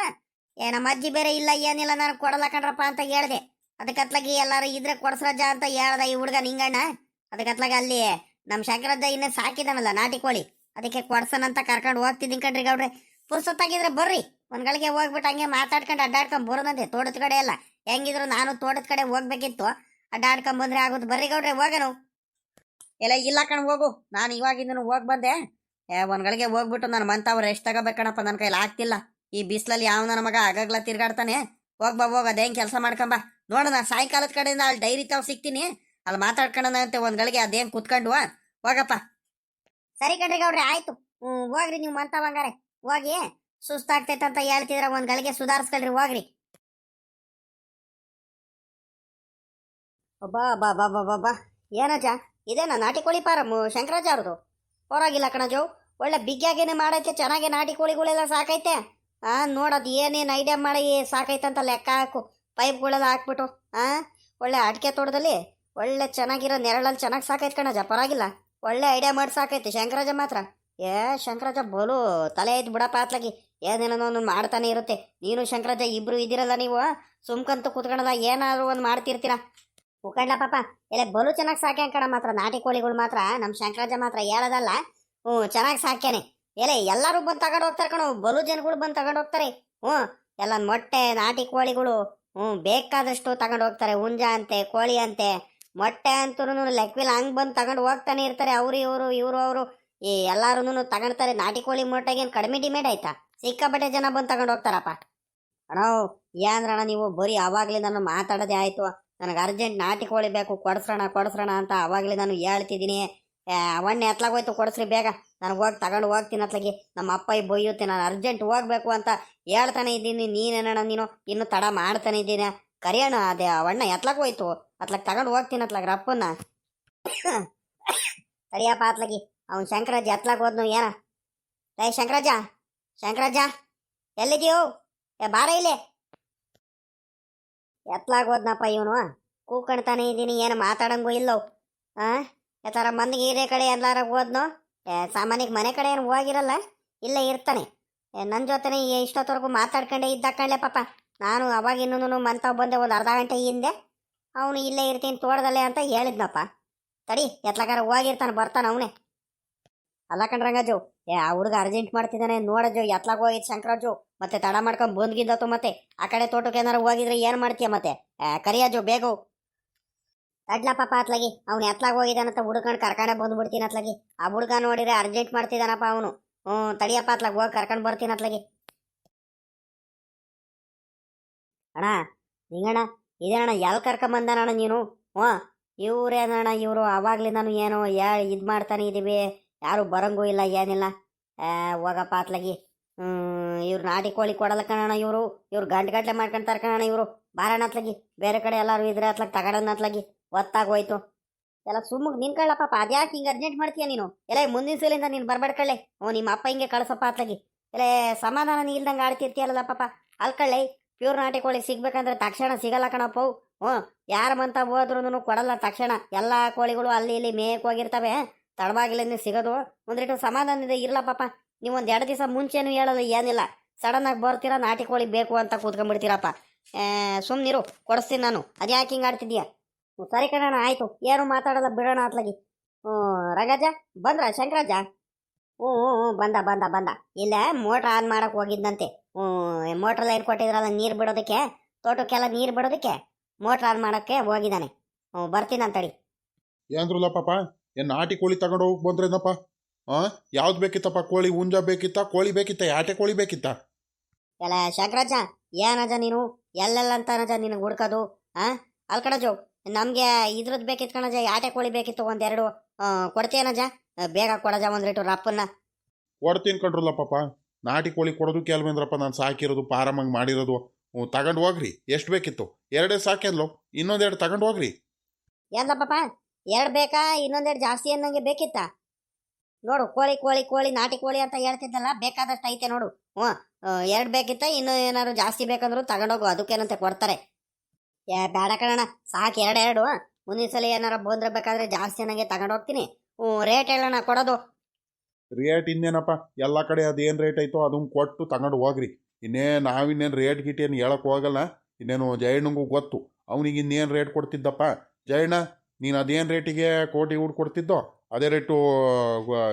ನಮ್ಮ ಅಜ್ಜಿ ಬೇರೆ ಇಲ್ಲ ಏನಿಲ್ಲ, ನಾನು ಕೊಡಲ್ಲ ಕಣ್ರಪ್ಪ ಅಂತ ಹೇಳ್ದೆ. ಅದಕ್ಕತ್ಲಾಗಿ ಎಲ್ಲಾರು ಇದ್ರೆ ಕೊಡ್ಸ್ರಜ್ಜ ಅಂತ ಹೇಳ್ದ ಈ ಹುಡುಗ ನಿಂಗಣ್ಣ. ಅದಕ್ಕತ್ಲಾಗಿ ಅಲ್ಲಿ ನಮ್ಮ ಶಂಕರಜ್ಜ ಇನ್ನೇ ಸಾಕಿದಾನಲ್ಲ ನಾಟಿ ಕೋಳಿ, ಅದಕ್ಕೆ ಕೊಡ್ಸನಂತ ಕರ್ಕೊಂಡು ಹೋಗ್ತಿದ್ದೀನಿ ಕಣ್ರಿ ಗೌಡ್ರೆ. ಪುರ್ಸೊತ್ತಾಗಿದ್ರೆ ಬರ್ರಿ, ಒಂದ್ ಗಳಿಗೆ ಹೋಗ್ಬಿಟ್ಟು ಹಂಗೆ ಮಾತಾಡ್ಕೊಂಡು ಅಡ್ಡಾಡ್ಕೊಂಡ್ ಬರೋದಂತೆ. ತೋಟದ ಕಡೆ ಎಲ್ಲ ಹೆಂಗಿದ್ರು ನಾನು ತೋಟದ ಕಡೆ ಹೋಗ್ಬೇಕಿತ್ತು, ಅಡ್ಡಾಡ್ಕೊಂಡ್ ಬಂದ್ರೆ ಆಗೋದು. ಬರ್ರಿ ಗೌಡ್ರೆ ಹೋಗನು. ಎಲ್ಲ ಇಲ್ಲ ಕಣ್ ಹೋಗು, ನಾನು ಇವಾಗಿಂದನು ಹೋಗ್ ಬಂದೆ. ಒಂದ್ ಗಳಿಗೆ ಹೋಗ್ಬಿಟ್ಟು ನನ್ನ ಮಂತಾವ್ ರೆಸ್ಟ್ ತಗೋಬೇಕಣಪ್ಪ, ನನ್ನ ಕೈಲಿ ಆಗ್ತಿಲ್ಲ. ಈ ಬಿಸ್ಲಲ್ಲಿ ಯಾವ ನನ್ನ ಮಗ ಆಗಾಗ್ಲ ತಿರ್ಗಾಡ್ತಾನೆ. ಹೋಗ್ಬಾ ಹೋಗ, ಅದೇನ್ ಕೆಲಸ ಮಾಡ್ಕೊಂಬ. ನೋಡೋಣ ಸಾಯಂಕಾಲದ ಕಡೆಯಿಂದ ಅಲ್ಲಿ ಡೈರಿ ತಾವ್ ಸಿಗ್ತೀನಿ, ಅಲ್ಲಿ ಮಾತಾಡ್ಕೊಳ್ಳೋಣಂತೆ ಒಂದ್ ಗಳಿಗೆ. ಅದೇನ್ ಕುತ್ಕೊಂಡು ಹೋಗಪ್ಪ. ಸರಿ ಕಣ್ರಿ ಗೌಡ್ರೆ, ಆಯ್ತು. ಹೋಗ್ರಿ ನೀವು ಮಂತಾವ್ ಹಂಗಾರೆ. ಹೋಗಿ ಸುಸ್ತಾಗ್ತೈತೆ ಅಂತ ಹೇಳ್ತಿದ್ರ ಒಂದ್ ಗಳಿಗೆ ಸುಧಾರಿಸ್ಕೊಳ್ರಿ, ಹೋಗ್ರಿ. ಬಾ ಬಾ ಬಾ ಬಾ ಬಾ ಬಾ, ಏನಜ್ಜ ಇದೇನಾ ನಾಟಿ ಕೋಳಿ ಫಾರಮ್ ಶಂಕರಾಜ ಅವ್ರದ್ದು? ಪರವಾಗಿಲ್ಲ ಕಣಜು, ಒಳ್ಳೆ ಬಿಗ್ಗಾಗೇನೆ ಮಾಡೈತೆ, ಚೆನ್ನಾಗಿ ನಾಟಿ ಕೋಳಿಗಳೆಲ್ಲ ಸಾಕೈತೆ. ನೋಡೋದು ಏನೇನು ಐಡಿಯಾ ಮಾಡಿ ಸಾಕೈತಂತ ಲೆಕ್ಕ ಹಾಕು. ಪೈಪ್ಗಳೆಲ್ಲ ಹಾಕ್ಬಿಟ್ಟು ಒಳ್ಳೆ ಅಡಿಕೆ ತೋಟದಲ್ಲಿ ಒಳ್ಳೆ ಚೆನ್ನಾಗಿರೋ ನೆರಳಲ್ಲಿ ಚೆನ್ನಾಗಿ ಸಾಕೈತೆ ಕಣಜ, ಪರವಾಗಿಲ್ಲ. ಒಳ್ಳೆ ಐಡಿಯಾ ಮಾಡಿ ಸಾಕೈತೆ ಶಂಕರಾಜ ಮಾತ್ರ. ಶಂಕರಾಜ ಬೋಲು ತಲೆ ಐತೆ ಬಿಡಪ್ಪ ಅತ್ಲಾಗಿ, ಏನೇನೋ ಒಂದು ಮಾಡ್ತಾನೆ ಇರುತ್ತೆ. ನೀನು ಶಂಕರಾಜ ಇಬ್ರು ಇದ್ದೀರಲ್ಲ, ನೀವು ಸುಮ್ಕಂತೂ ಕುತ್ಕೊಳ್ಳಲ್ಲ, ಏನಾದ್ರು ಒಂದು ಮಾಡ್ತಿರ್ತೀರ. ಉಕ್ಕಂಡ್ಲ ಪಾಪ ಎಲ್ಲ ಬಲು ಚೆನ್ನಾಗಿ ಸಾಕ್ಯಾನ ಕಣ ಮಾತ್ರ. ನಾಟಿ ಕೋಳಿಗಳು ಮಾತ್ರ ನಮ್ಮ ಶಂಕರಾಜ ಮಾತ್ರ ಹೇಳೋದಲ್ಲ, ಚೆನ್ನಾಗಿ ಸಾಕ್ಯಾನೆ. ಎಲ್ಲರೂ ಬಂದು ತಗೊಂಡು ಹೋಗ್ತಾರೆ ಕಣೋ, ಬಲು ಜನಗಳು ಬಂದು ತಗೊಂಡು ಹೋಗ್ತಾರೆ. ಎಲ್ಲ ಮೊಟ್ಟೆ ನಾಟಿ ಕೋಳಿಗಳು ಬೇಕಾದಷ್ಟು ತಗೊಂಡು ಹೋಗ್ತಾರೆ. ಹುಂಜ ಅಂತೆ, ಕೋಳಿ ಅಂತೆ, ಮೊಟ್ಟೆ ಅಂತೂ ಲೆಕ್ಕವಿಲ್ಲ, ಹಂಗೆ ಬಂದು ತಗೊಂಡು ಹೋಗ್ತಾನೆ ಇರ್ತಾರೆ. ಅವರು ಇವರು ಅವರು ಎಲ್ಲಾರು ತಗೊಳ್ತಾರೆ. ನಾಟಿ ಕೋಳಿ ಮೊಟ್ಟೆಗೇನು ಕಡಿಮೆ ಡಿಮೇಡ್ ಆಯ್ತಾ? ಸಿಕ್ಕಾಪಟ್ಟೆ ಜನ ಬಂದು ತಗೊಂಡು ಹೋಗ್ತಾರಪ್ಪ. ಅಣ್ಣ ಏನಣ್ಣ ನೀವು ಬರೀ ಅವಾಗಲೇ ನಾನು ಮಾತಾಡೋದೇ ಆಯ್ತು. ನನಗೆ ಅರ್ಜೆಂಟ್ ನಾಟಿ ಕೋಳಿ ಬೇಕು, ಕೊಡಿಸ್ರಣ ಅಂತ ಅವಾಗಲೇ ನಾನು ಹೇಳ್ತಿದ್ದೀನಿ. ಅವಣ್ಣೆ ಎತ್ಲಾಗೋಯ್ತು, ಕೊಡಿಸ್ರಿ ಬೇಗ, ನನಗೆ ಹೋಗಿ ತಗೊಂಡು ಹೋಗ್ತೀನಿ ಅತ್ಲಾಗಿ. ನಮ್ಮ ಅಪ್ಪ ಬೊಯ್ಯುತ್ತೆ, ನಾನು ಅರ್ಜೆಂಟ್ ಹೋಗ್ಬೇಕು ಅಂತ ಹೇಳ್ತಾನೆ ಇದ್ದೀನಿ. ನೀನೇನಣ್ಣ ನೀನು ಇನ್ನೂ ತಡ ಮಾಡ್ತಾನೆ ಇದ್ದೀನಿ. ಕರಿಯೋಣ, ಅದೇ ಅವಣ್ಣ ಎತ್ಲಾಗೋಯ್ತು, ಅತ್ಲಾಗ ತಗೊಂಡು ಹೋಗ್ತೀನಿ ಅತ್ಲಾಗ ರಪ್ಪನ್ನ. ಸರಿಯಪ್ಪ ಅತ್ಲಾಗಿ, ಅವ್ನು ಶಂಕರಾಜ ಎತ್ಲಾಗ ಹೋದ್ನು ಏನ. ಶಂಕರಾಜ ಎಲ್ಲಿದೀಯೋ? ಬಾರ ಇಲ್ಲೇ. ಎತ್ಲಾಗ ಹೋದ್ನಪ್ಪ ಇವನು, ಕೂಕಣ್ತಾನೆ ಇದ್ದೀನಿ, ಏನು ಮಾತಾಡಂಗೂ ಇಲ್ಲೋ. ಯಾತರ ಮಂದಿಗೆ ಹಿರೇ ಕಡೆ ಎಲ್ಲಾರ ಹೋದ್ನೋ. ಸಾಮಾನ್ಯಕ್ಕೆ ಮನೆ ಕಡೆ ಏನು ಹೋಗಿರಲ್ಲ, ಇಲ್ಲೇ ಇರ್ತಾನೆ. ನನ್ನ ಜೊತೆನೆ ಇಷ್ಟೊತ್ತವರೆಗೂ ಮಾತಾಡ್ಕೊಂಡೇ ಇದ್ದ ಕಳ್ಳೆ ಪಾಪ. ನಾನು ಅವಾಗ ಇನ್ನೂ ಮಂತಾವ್ ಬಂದೆ ಒಂದು ಅರ್ಧ ಗಂಟೆ ಹಿಂದೆ. ಅವನು ಇಲ್ಲೇ ಇರ್ತೀನಿ ತೋಟದಲ್ಲೇ ಅಂತ ಹೇಳಿದ್ನಪ್ಪ. ತಡಿ ಎತ್ಲಾಗಾರ ಹೋಗಿರ್ತಾನೆ, ಬರ್ತಾನೆ ಅವನೇ. ಅಲ್ಲ ಕಣ್ರಂಗಜ್ಜು, ಆ ಹುಡುಗ ಅರ್ಜೆಂಟ್ ಮಾಡ್ತಿದ್ದಾನೆ ನೋಡಜ್ಜು. ಎತ್ಲಾಗ ಹೋಗಿದ್ ಶಂಕರಾಜು, ಮತ್ತೆ ತಡ ಮಾಡ್ಕೊಂಡ್ ಬಂದ್ಗಿದ್ದತ್ತು. ಮತ್ತೆ ಆ ಕಡೆ ತೋಟಕ್ಕೆ ಏನಾರು ಹೋಗಿದ್ರೆ ಏನ್ ಮಾಡ್ತೀಯ ಮತ್ತೆ? ಕರಿಯಾಜು ಬೇಗ ತಡ್ಲ ಪಾಪ ಅತ್ಲಾಗಿ. ಅವ್ನು ಎತ್ಲಾಗ ಹೋಗಿದ್ದಾನಂತ ಹುಡುಕಂಡು ಕರ್ಕೊಂಡೆ ಬಂದ್ಬಿಡ್ತೀನಿ ಅತ್ಲಾಗಿ. ಆ ಹುಡುಗ ನೋಡಿದ್ರೆ ಅರ್ಜೆಂಟ್ ಮಾಡ್ತಿದ್ದಾನಪ್ಪ ಅವನು. ತಡಿಯಪ್ಪ ಅತ್ಲಾಗ ಹೋಗಿ ಕರ್ಕೊಂಡು ಬರ್ತೀನಿ ಅತ್ಲಾಗಿ. ಅಣ್ಣ ನಿಂಗಣ್ಣ ಇದೇನಣ್ಣ ಎಲ್ಲಿ ಕರ್ಕೊಂಬಂದಾನಣ್ಣ ನೀನು? ಇವ್ರೇನಣ್ಣ ಇವರು ಅವಾಗ್ಲೇ ನಾನು ಏನೋ ಇದು ಮಾಡ್ತಾನೆ ಇದೀವಿ, ಯಾರು ಬರಂಗೂ ಇಲ್ಲ ಏನಿಲ್ಲ. ಹೋಗಪ್ಪ ಅತ್ಲಾಗಿ. ಇವ್ರು ನಾಟಿ ಕೋಳಿ ಕೊಡಲ್ಲ ಕಣಣ್ಣ, ಇವ್ರು ಗಂಟೆ ಮಾಡ್ಕೊಂತಾರೆ ಕಣಣ್ಣ. ಇವರು ಬಾರಣ ಅತ್ಲಾಗಿ, ಬೇರೆ ಕಡೆ ಎಲ್ಲಾರು ಇದ್ರೆ ಅತ್ಲಾಗ ತಗೊಳೋಣ ಅತ್ಲಾಗಿ. ಒತ್ತಾಗೋಯ್ತು ಎಲ್ಲ ಸುಮ್ಮಗ್ ನಿನ್ಕೊಳ್ಳ ಪಾಪ. ಅದ್ಯಾಕೆ ಹಿಂಗೆ ಅರ್ಜೆಂಟ್ ಮಾಡ್ತೀಯ ನೀನು? ಮುಂದಿನ ಸಲಿಂದ ನೀನು ಬರ್ಬೇಡ್ಕಳ್ಳೆ. ನಿಮ್ಮ ಅಪ್ಪ ಹಿಂಗೆ ಕಳ್ಸಪ್ಪ ಅತ್ಲಾಗಿ. ಸಮಾಧಾನ ನೀ ಇಲ್ದಂಗೆ ಆಡ್ತಿರ್ತೀಯಲ್ಲ ಪಾಪ. ಅಲ್ಕಳ್ಳೆ, ಪ್ಯೂರ್ ನಾಟಿ ಕೋಳಿ ಸಿಗ್ಬೇಕಂದ್ರೆ ತಕ್ಷಣ ಸಿಗಲ್ಲ ಕಣಪ್ಪ. ಯಾರ ಮಂತ ಹೋದ್ರೂ ಕೊಡಲ್ಲ ತಕ್ಷಣ. ಎಲ್ಲ ಕೋಳಿಗಳು ಅಲ್ಲಿ ಇಲ್ಲಿ ಮೇಯಕ್ಕೆ ಹೋಗಿರ್ತವೆ, ತಡವಾಗಿಲ್ಲ ಸಿಗೋದು. ಒಂದಿಟ್ಟು ಸಮಾಧಾನದಿಂದ ಇರಲ್ಲ ಪಾಪ. ನೀವು ಒಂದು 2 ದಿವಸ ಮುಂಚೆನೂ ಹೇಳಲ್ಲ, ಏನಿಲ್ಲ. ಸಡನ್ ಆಗಿ ಬರ್ತೀರಾ, ನಾಟಿ ಕೋಳಿ ಬೇಕು ಅಂತ ಕೂತ್ಕೊಂಡ್ಬಿಡ್ತೀರಪ್ಪ. ಸುಮ್ಮನಿರು, ಕೊಡಿಸ್ತೀನಿ ನಾನು. ಅದ್ಯಾಕೆ ಹಿಂಗೆ ಆಡ್ತಿದ್ದೀಯ? ಸರಿ ಕಣಣ್ಣ, ಆಯಿತು, ಏನು ಮಾತಾಡಲ್ಲ, ಬಿಡೋಣ ಅತ್ಲಾಗಿ. ರಂಗಜ್ಜ ಬಂದ್ರ? ಶಂಕರಾಜ ಬಂದ. ಇಲ್ಲ ಮೋಟ್ರ್ ಆನ್ ಮಾಡಕ್ಕೆ ಹೋಗಿದ್ದಂತೆ. ಮೋಟ್ರ್ ಲೈನ್ ಕೊಟ್ಟಿದ್ರಲ್ಲ ನೀರು ಬಿಡೋದಕ್ಕೆ, ತೋಟಕ್ಕೆಲ್ಲ ನೀರು ಬಿಡೋದಕ್ಕೆ ಮೋಟ್ರ್ ಆನ್ ಮಾಡೋಕ್ಕೆ ಹೋಗಿದ್ದಾನೆ. ಬರ್ತೀನಿ ಅಂತಡಿ. ಏನ್ರಲ್ಲ ಪಾಪ, ಏನು ನಾಟಿ ಕೋಳಿ ತಗೊಂಡು ಹೋಗಿ ಬಂದ್ರೇನಪ್ಪ? ಯಾವ್ದು ಬೇಕಿತ್ತಪ್ಪ? ಕೋಳಿ ಹುಂಜ ಬೇಕಿತ್ತ, ಕೋಳಿ ಬೇಕಿತ್ತ, ಆಟೆ ಕೋಳಿ ಬೇಕಿತ್ತ? ಎಲ್ಲ ಶಂಕರಾಜ ಏನಜ ನೀನು ಎಲ್ಲೆಲ್ಲ ಅಂತಾನಜ ನಿನಗೆ ಹುಡ್ಕೋದು? ಅಲ್ಲಿ ಕಣಜು ನಮಗೆ ಇದ್ರದ್ದು ಬೇಕಿತ್ತು ಕಣಜ, ಆಟೆ ಕೋಳಿ ಬೇಕಿತ್ತು ಒಂದೆರಡು. ಕೊಡ್ತೀಯನಜ? ಬೇಗ ಕೊಡಜ ಒಂದ್ರೇಟು ರಪ್ಪನ್ನ. ಕೊಡ್ತೀನಿ ಕಣ್ರಲ್ಲ ಪಾಪ. ನಾಟಿ ಕೋಳಿ ಕೊಡೋದು ಕೆಲವೇಂದ್ರಪ್ಪ, ನಾನು ಸಾಕಿರೋದು ಪಾರಮ್ಮಂಗೆ ಮಾಡಿರೋದು. ತಗೊಂಡು ಹೋಗ್ರಿ. ಎಷ್ಟು ಬೇಕಿತ್ತು? 2 ಸಾಕ್ಯಲ್ಲು, ಇನ್ನೊಂದೆರಡು ತಗೊಂಡು ಹೋಗ್ರಿ. ಎಲ್ಲ ಪಾಪ 2 ಬೇಕಾ? ಇನ್ನೊಂದೆರಡು ಜಾಸ್ತಿ ಅನ್ನಂಗೆ ಬೇಕಿತ್ತ? ನೋಡು, ಕೋಳಿ ನಾಟಿ ಕೋಳಿ ಅಂತ ಹೇಳ್ತಿದ್ದಲ್ಲ, ಬೇಕಾದಷ್ಟು ಐತೆ ನೋಡು. 2 ಬೇಕಿತ್ತ, ಇನ್ನೂ ಏನಾದ್ರು ಜಾಸ್ತಿ ಬೇಕಂದ್ರು ತಗೊಂಡೋಗು, ಅದಕ್ಕೇನಂತೆ ಕೊಡ್ತಾರೆ. ಬೇಡ ಕಣಣ್ಣ, ಸಾಕು 2. ಮುಂದಿನ ಸಲ ಏನಾರ ಬಂದ್ರೆ ಬೇಕಾದ್ರೆ ಜಾಸ್ತಿ ಅನ್ನಂಗೆ ತಗೊಂಡೋಗ್ತೀನಿ. ರೇಟ್ ಹೇಳೋಣ ಕೊಡೋದು. ರೇಟ್ ಇನ್ನೇನಪ್ಪ, ಎಲ್ಲ ಕಡೆ ಅದೇನು ರೇಟ್ ಐತೋ ಅದನ್ನು ಕೊಟ್ಟು ತಗೊಂಡು ಹೋಗ್ರಿ. ನಾವಿನ್ನೇನು ರೇಟ್ ಗಿಟ್ ಏನು ಹೇಳಕ್ಕೆ ಹೋಗಲ್ಲ. ಇನ್ನೇನು ಜಯಣ್ಣಂಗೂ ಗೊತ್ತು, ಅವನಿಗೆ ಇನ್ನೇನು ರೇಟ್ ಕೊಡ್ತಿದ್ದಪ್ಪ ಜಯಣ್ಣ. ನೀನು ಅದೇನು ರೇಟಿಗೆ ಕೋಟಿ ಊಟ ಕೊಡ್ತಿದ್ದೋ ಅದೇ ರೇಟು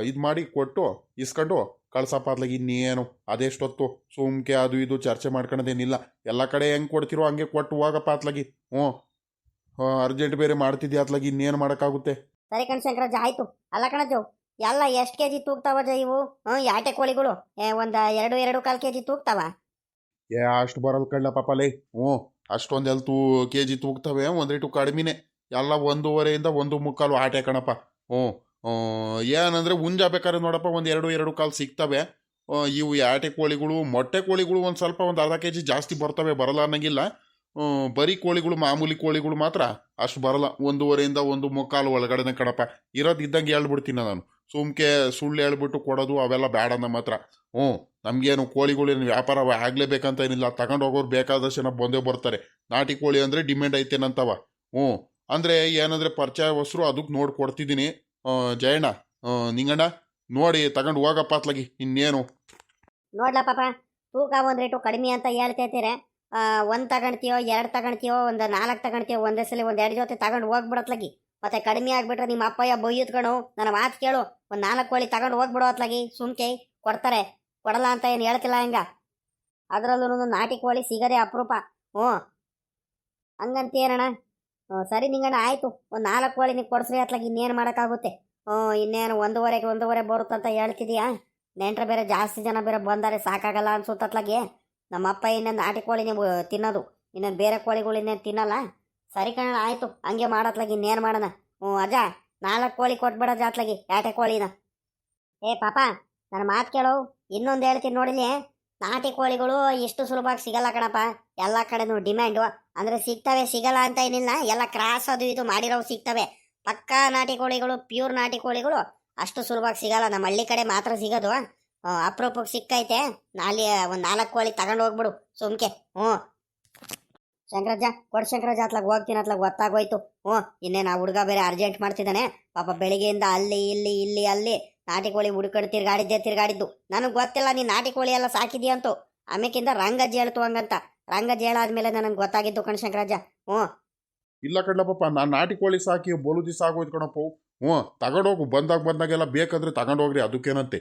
ಇದು ಮಾಡಿ ಕೊಟ್ಟು ಇಸ್ಕೊಂಡು ಕಳ್ಸಪ್ಪ ಅತ್ಲಾಗ ಇನ್ನೇನು. ಅದೆಷ್ಟೊತ್ತು ಸುಮ್ಕೆ ಅದು ಇದು ಚರ್ಚೆ ಮಾಡ್ಕೊಳೋದೇನಿಲ್ಲ. ಎಲ್ಲ ಕಡೆ ಹೆಂಗೆ ಕೊಡ್ತಿರೋ ಹಂಗೆ ಕೊಟ್ಟು ಹೋಗಪ್ಪ ಅತ್ಲಾಗಿ. ಹ್ಞೂ ಅರ್ಜೆಂಟ್ ಬೇರೆ ಮಾಡ್ತಿದ್ಯಾ ಅತ್ಲಾಗಿ ಇನ್ನೇನು ಮಾಡೋಕ್ಕಾಗುತ್ತೆ. ಸರಿ ಕಣ್ ಶಂಕರಜ್ಜ ಆಯ್ತು. ಅಲ್ಲ ಕಣಜ್ಜು, ಎಲ್ಲ ಎಷ್ಟು ಕೆ ಜಿ ತೂಗ್ತಾವಜ್ಜ ಇವು? ಯಾಟೆ ಕೋಳಿಗಳು ಒಂದು 2-2.25 ಕೆ ಜಿ ತೂಗ್ತಾವ? ಅಷ್ಟು ಬರಲ್ಲ ಕಳ್ಳ ಪಾಪಲೇ. ಹ್ಞೂ ಅಷ್ಟೊಂದೆಲ್ಲ KG ತೂಗ್ತವೆ. ಒಂದು ರೇಟು ಕಡಿಮೆನೆ. ಎಲ್ಲ 1.5 1.25 ಆಟೆ ಕಣಪ್ಪ. ಹ್ಞೂ ಏನಂದರೆ ಹುಂಜ ಬೇಕಾದ್ರೆ ನೋಡಪ್ಪ ಒಂದು 2-2.25 ಸಿಗ್ತವೆ. ಇವು ಆಟೆ ಕೋಳಿಗಳು ಮೊಟ್ಟೆ ಕೋಳಿಗಳು ಒಂದು ಸ್ವಲ್ಪ ಒಂದು ಅರ್ಧ KG ಜಾಸ್ತಿ ಬರ್ತವೆ, ಬರಲ್ಲ ಅನ್ನಂಗಿಲ್ಲ. ಬರೀ ಕೋಳಿಗಳು ಮಾಮೂಲಿ ಕೋಳಿಗಳು ಮಾತ್ರ ಅಷ್ಟು ಬರಲ್ಲ. 1.5 1.25 ಒಳಗಡೆನೆ ಕಣಪ್ಪ. ಇರೋದು ಇದ್ದಂಗೆ ಹೇಳ್ಬಿಡ್ತೀನಿ ನಾನು. ಸುಮ್ಕೆ ಸುಳ್ಳು ಹೇಳ್ಬಿಟ್ಟು ಕೊಡೋದು ಅವೆಲ್ಲ ಬೇಡ ನಮ್ಮ ಹತ್ರ. ಹ್ಞೂ ನಮಗೇನು ಕೋಳಿಗಳೇನು ವ್ಯಾಪಾರ ಆಗಲೇಬೇಕಂತ ಏನಿಲ್ಲ. ತಗೊಂಡು ಹೋಗೋರು ಬೇಕಾದಷ್ಟು ಜನ ಬಂದೇ ಬರ್ತಾರೆ. ನಾಟಿ ಕೋಳಿ ಅಂದರೆ ಡಿಮ್ಯಾಂಡ್ ಐತೇನಂತವ. ಹ್ಞೂ ಅಂದರೆ ಏನಂದರೆ ಪರಿಚಯ ಹೊಸರು ಅದಕ್ಕೆ ನೋಡಿ ಕೊಡ್ತಿದ್ದೀನಿ. ಜಯಣ್ಣ ನಿಂಗಣ್ಣ ನೋಡಿ ತಗೊಂಡು ಹೋಗಪ್ಪ ಅತ್ಲಾಗಿ ಇನ್ನೇನು. ನೋಡ್ಲಾ ಪಾಪ, ತೂಕ ಒಂದು ರೇಟು ಕಡಿಮೆ ಅಂತ ಹೇಳ್ತೈತೀರ. 1 ತಗೊಳ್ತೀಯೋ 2 ತಗೊಳ್ತೀಯೋ 4 ತಗೊಳ್ತೀಯೋ ಒಂದೇ ಸಲ 1-2 ಜೊತೆ ತಗೊಂಡು ಹೋಗ್ಬಿಡತ್ಲಾಗಿ. ಮತ್ತೆ ಕಡಿಮೆ ಆಗ್ಬಿಟ್ರೆ ನಿಮ್ಮ ಅಪ್ಪಯ್ಯ ಬೊಯ್ಯತ್ಕಣು. ನನ್ನ ಮಾತು ಕೇಳು, ಒಂದು 4 ಕೋಳಿ ತಗೊಂಡು ಹೋಗ್ಬಿಡೋ ಅತ್ಲಾಗಿ. ಸುಮ್ಕೆ ಕೊಡ್ತಾರೆ, ಕೊಡಲ್ಲ ಅಂತ ಏನು ಹೇಳ್ತಿಲ್ಲ ಹೆಂಗ. ಅದರಲ್ಲೂ ನಾಟಿ ಕೋಳಿ ಸಿಗದೆ ಅಪರೂಪ. ಹ್ಞೂ ಹಂಗಂತೀಯಣ್ಣ. ಸರಿ ನಿಂಗಣ್ಣ ಆಯಿತು. ಒಂದು 4 ಕೋಳಿ ನೀವು ಕೊಡಿಸ್ರಿ ಅತ್ಲಾಗಿ ಇನ್ನೇನು ಮಾಡೋಕ್ಕಾಗುತ್ತೆ. ಇನ್ನೇನು 1.5 ಬರುತ್ತಂತ ಹೇಳ್ತಿದೀಯಾ. ನೆಂಟ್ರೆ ಬೇರೆ ಜಾಸ್ತಿ ಜನ ಬೇರೆ ಬಂದರೆ ಸಾಕಾಗಲ್ಲ ಅನ್ಸುತ್ತತ್ಲಾಗಿ. ನಮ್ಮ ಅಪ್ಪ ಇನ್ನೊಂದು ನಾಟಿ ಕೋಳಿ ನೀವು ತಿನ್ನೋದು, ಇನ್ನೊಂದು ಬೇರೆ ಕೋಳಿಗಳು ಇನ್ನೇನು ತಿನ್ನಲ್ಲ. ಸರಿ ಕಣ ಆಯಿತು, ಹಂಗೆ ಮಾಡತ್ಲಾಗಿ ಇನ್ನೇನು ಮಾಡೋಣ. ಅಜ್ಜ 4 ಕೋಳಿ ಕೊಟ್ಬಿಡೋದು ಅತ್ಲಾಗಿ ಆಟೆ ಕೋಳಿನ. ಪಾಪ ನನ್ನ ಮಾತು ಕೇಳು, ಇನ್ನೊಂದು ಹೇಳ್ತೀನಿ ನೋಡಿಲಿ. ನಾಟಿ ಕೋಳಿಗಳು ಇಷ್ಟು ಸುಲಭವಾಗಿ ಸಿಗಲ್ಲ ಕಣಪ್ಪ. ಎಲ್ಲ ಕಡೆನೂ ಡಿಮ್ಯಾಂಡು. ಅಂದರೆ ಸಿಗ್ತವೆ, ಸಿಗಲ್ಲ ಅಂತ ಏನಿಲ್ಲ. ಎಲ್ಲ ಕ್ರಾಸ್ ಅದು ಇದು ಮಾಡಿರೋವು ಸಿಗ್ತವೆ. ಪಕ್ಕಾ ನಾಟಿ ಕೋಳಿಗಳು, ಪ್ಯೂರ್ ನಾಟಿ ಕೋಳಿಗಳು ಅಷ್ಟು ಸುಲಭವಾಗಿ ಸಿಗಲ್ಲ. ನಮ್ಮ ಹಳ್ಳಿ ಕಡೆ ಮಾತ್ರ ಸಿಗೋದು. ಅಪರೂಪಕ್ಕೆ ಸಿಕ್ಕೈತೆ. ನಾಳೆ ಒಂದು 4 ಕೋಳಿ ತಗೊಂಡು ಹೋಗ್ಬಿಡು ಸುಮ್ಕೆ. ಶಂಕರಜ್ಜ ಕೊಡು ಶಂಕರಜ್ಜ, ಅತ್ಲಾಗ ಹೋಗ್ತೀನಿ ಅತ್ಲಾಗ ಗೊತ್ತಾಗೋಯ್ತು. ಇನ್ನೇನು ಆ ಹುಡುಗ ಬೇರೆ ಅರ್ಜೆಂಟ್ ಮಾಡ್ತಿದ್ದಾನೆ ಪಾಪ. ಬೆಳಿಗ್ಗೆಯಿಂದ ಅಲ್ಲಿ ಇಲ್ಲಿ ಇಲ್ಲಿ ಅಲ್ಲಿ ನಾಟಿ ಕೋಳಿ ಹುಡ್ಕೊಂಡು ತಿರ್ಗಾಡಿದ್ದು. ನನಗೆ ಗೊತ್ತಿಲ್ಲ ನೀನು ನಾಟಿ ಕೋಳಿ ಎಲ್ಲ ಸಾಕಿದ್ಯಾ ಅಂತೂ. ಆಮೇಕಿಂದ ರಂಗಜ್ಜಿ ಹೇಳ್ತು ಹಂಗಂತ. ರಂಗಜ್ಜಿ ಹೇಳಾದ್ಮೇಲೆ ನನಗೆ ಗೊತ್ತಾಗಿದ್ದು ಕಣ್ ಶಂಕರಜ್ಜ. ಇಲ್ಲ ಕಡ್ಲಪ್ಪ, ನಾನು ನಾಟಿ ಕೋಳಿ ಸಾಕಿ ಬೋಲು ದಿವಸ ಆಗೋಯ್ತು ಕಣಪ್ಪ. ತಗೊಂಡೋಗು, ಬಂದಾಗೆಲ್ಲ ಬೇಕಂದ್ರೆ ತಗೊಂಡೋಗ್ರಿ, ಅದಕ್ಕೇನಂತೆ.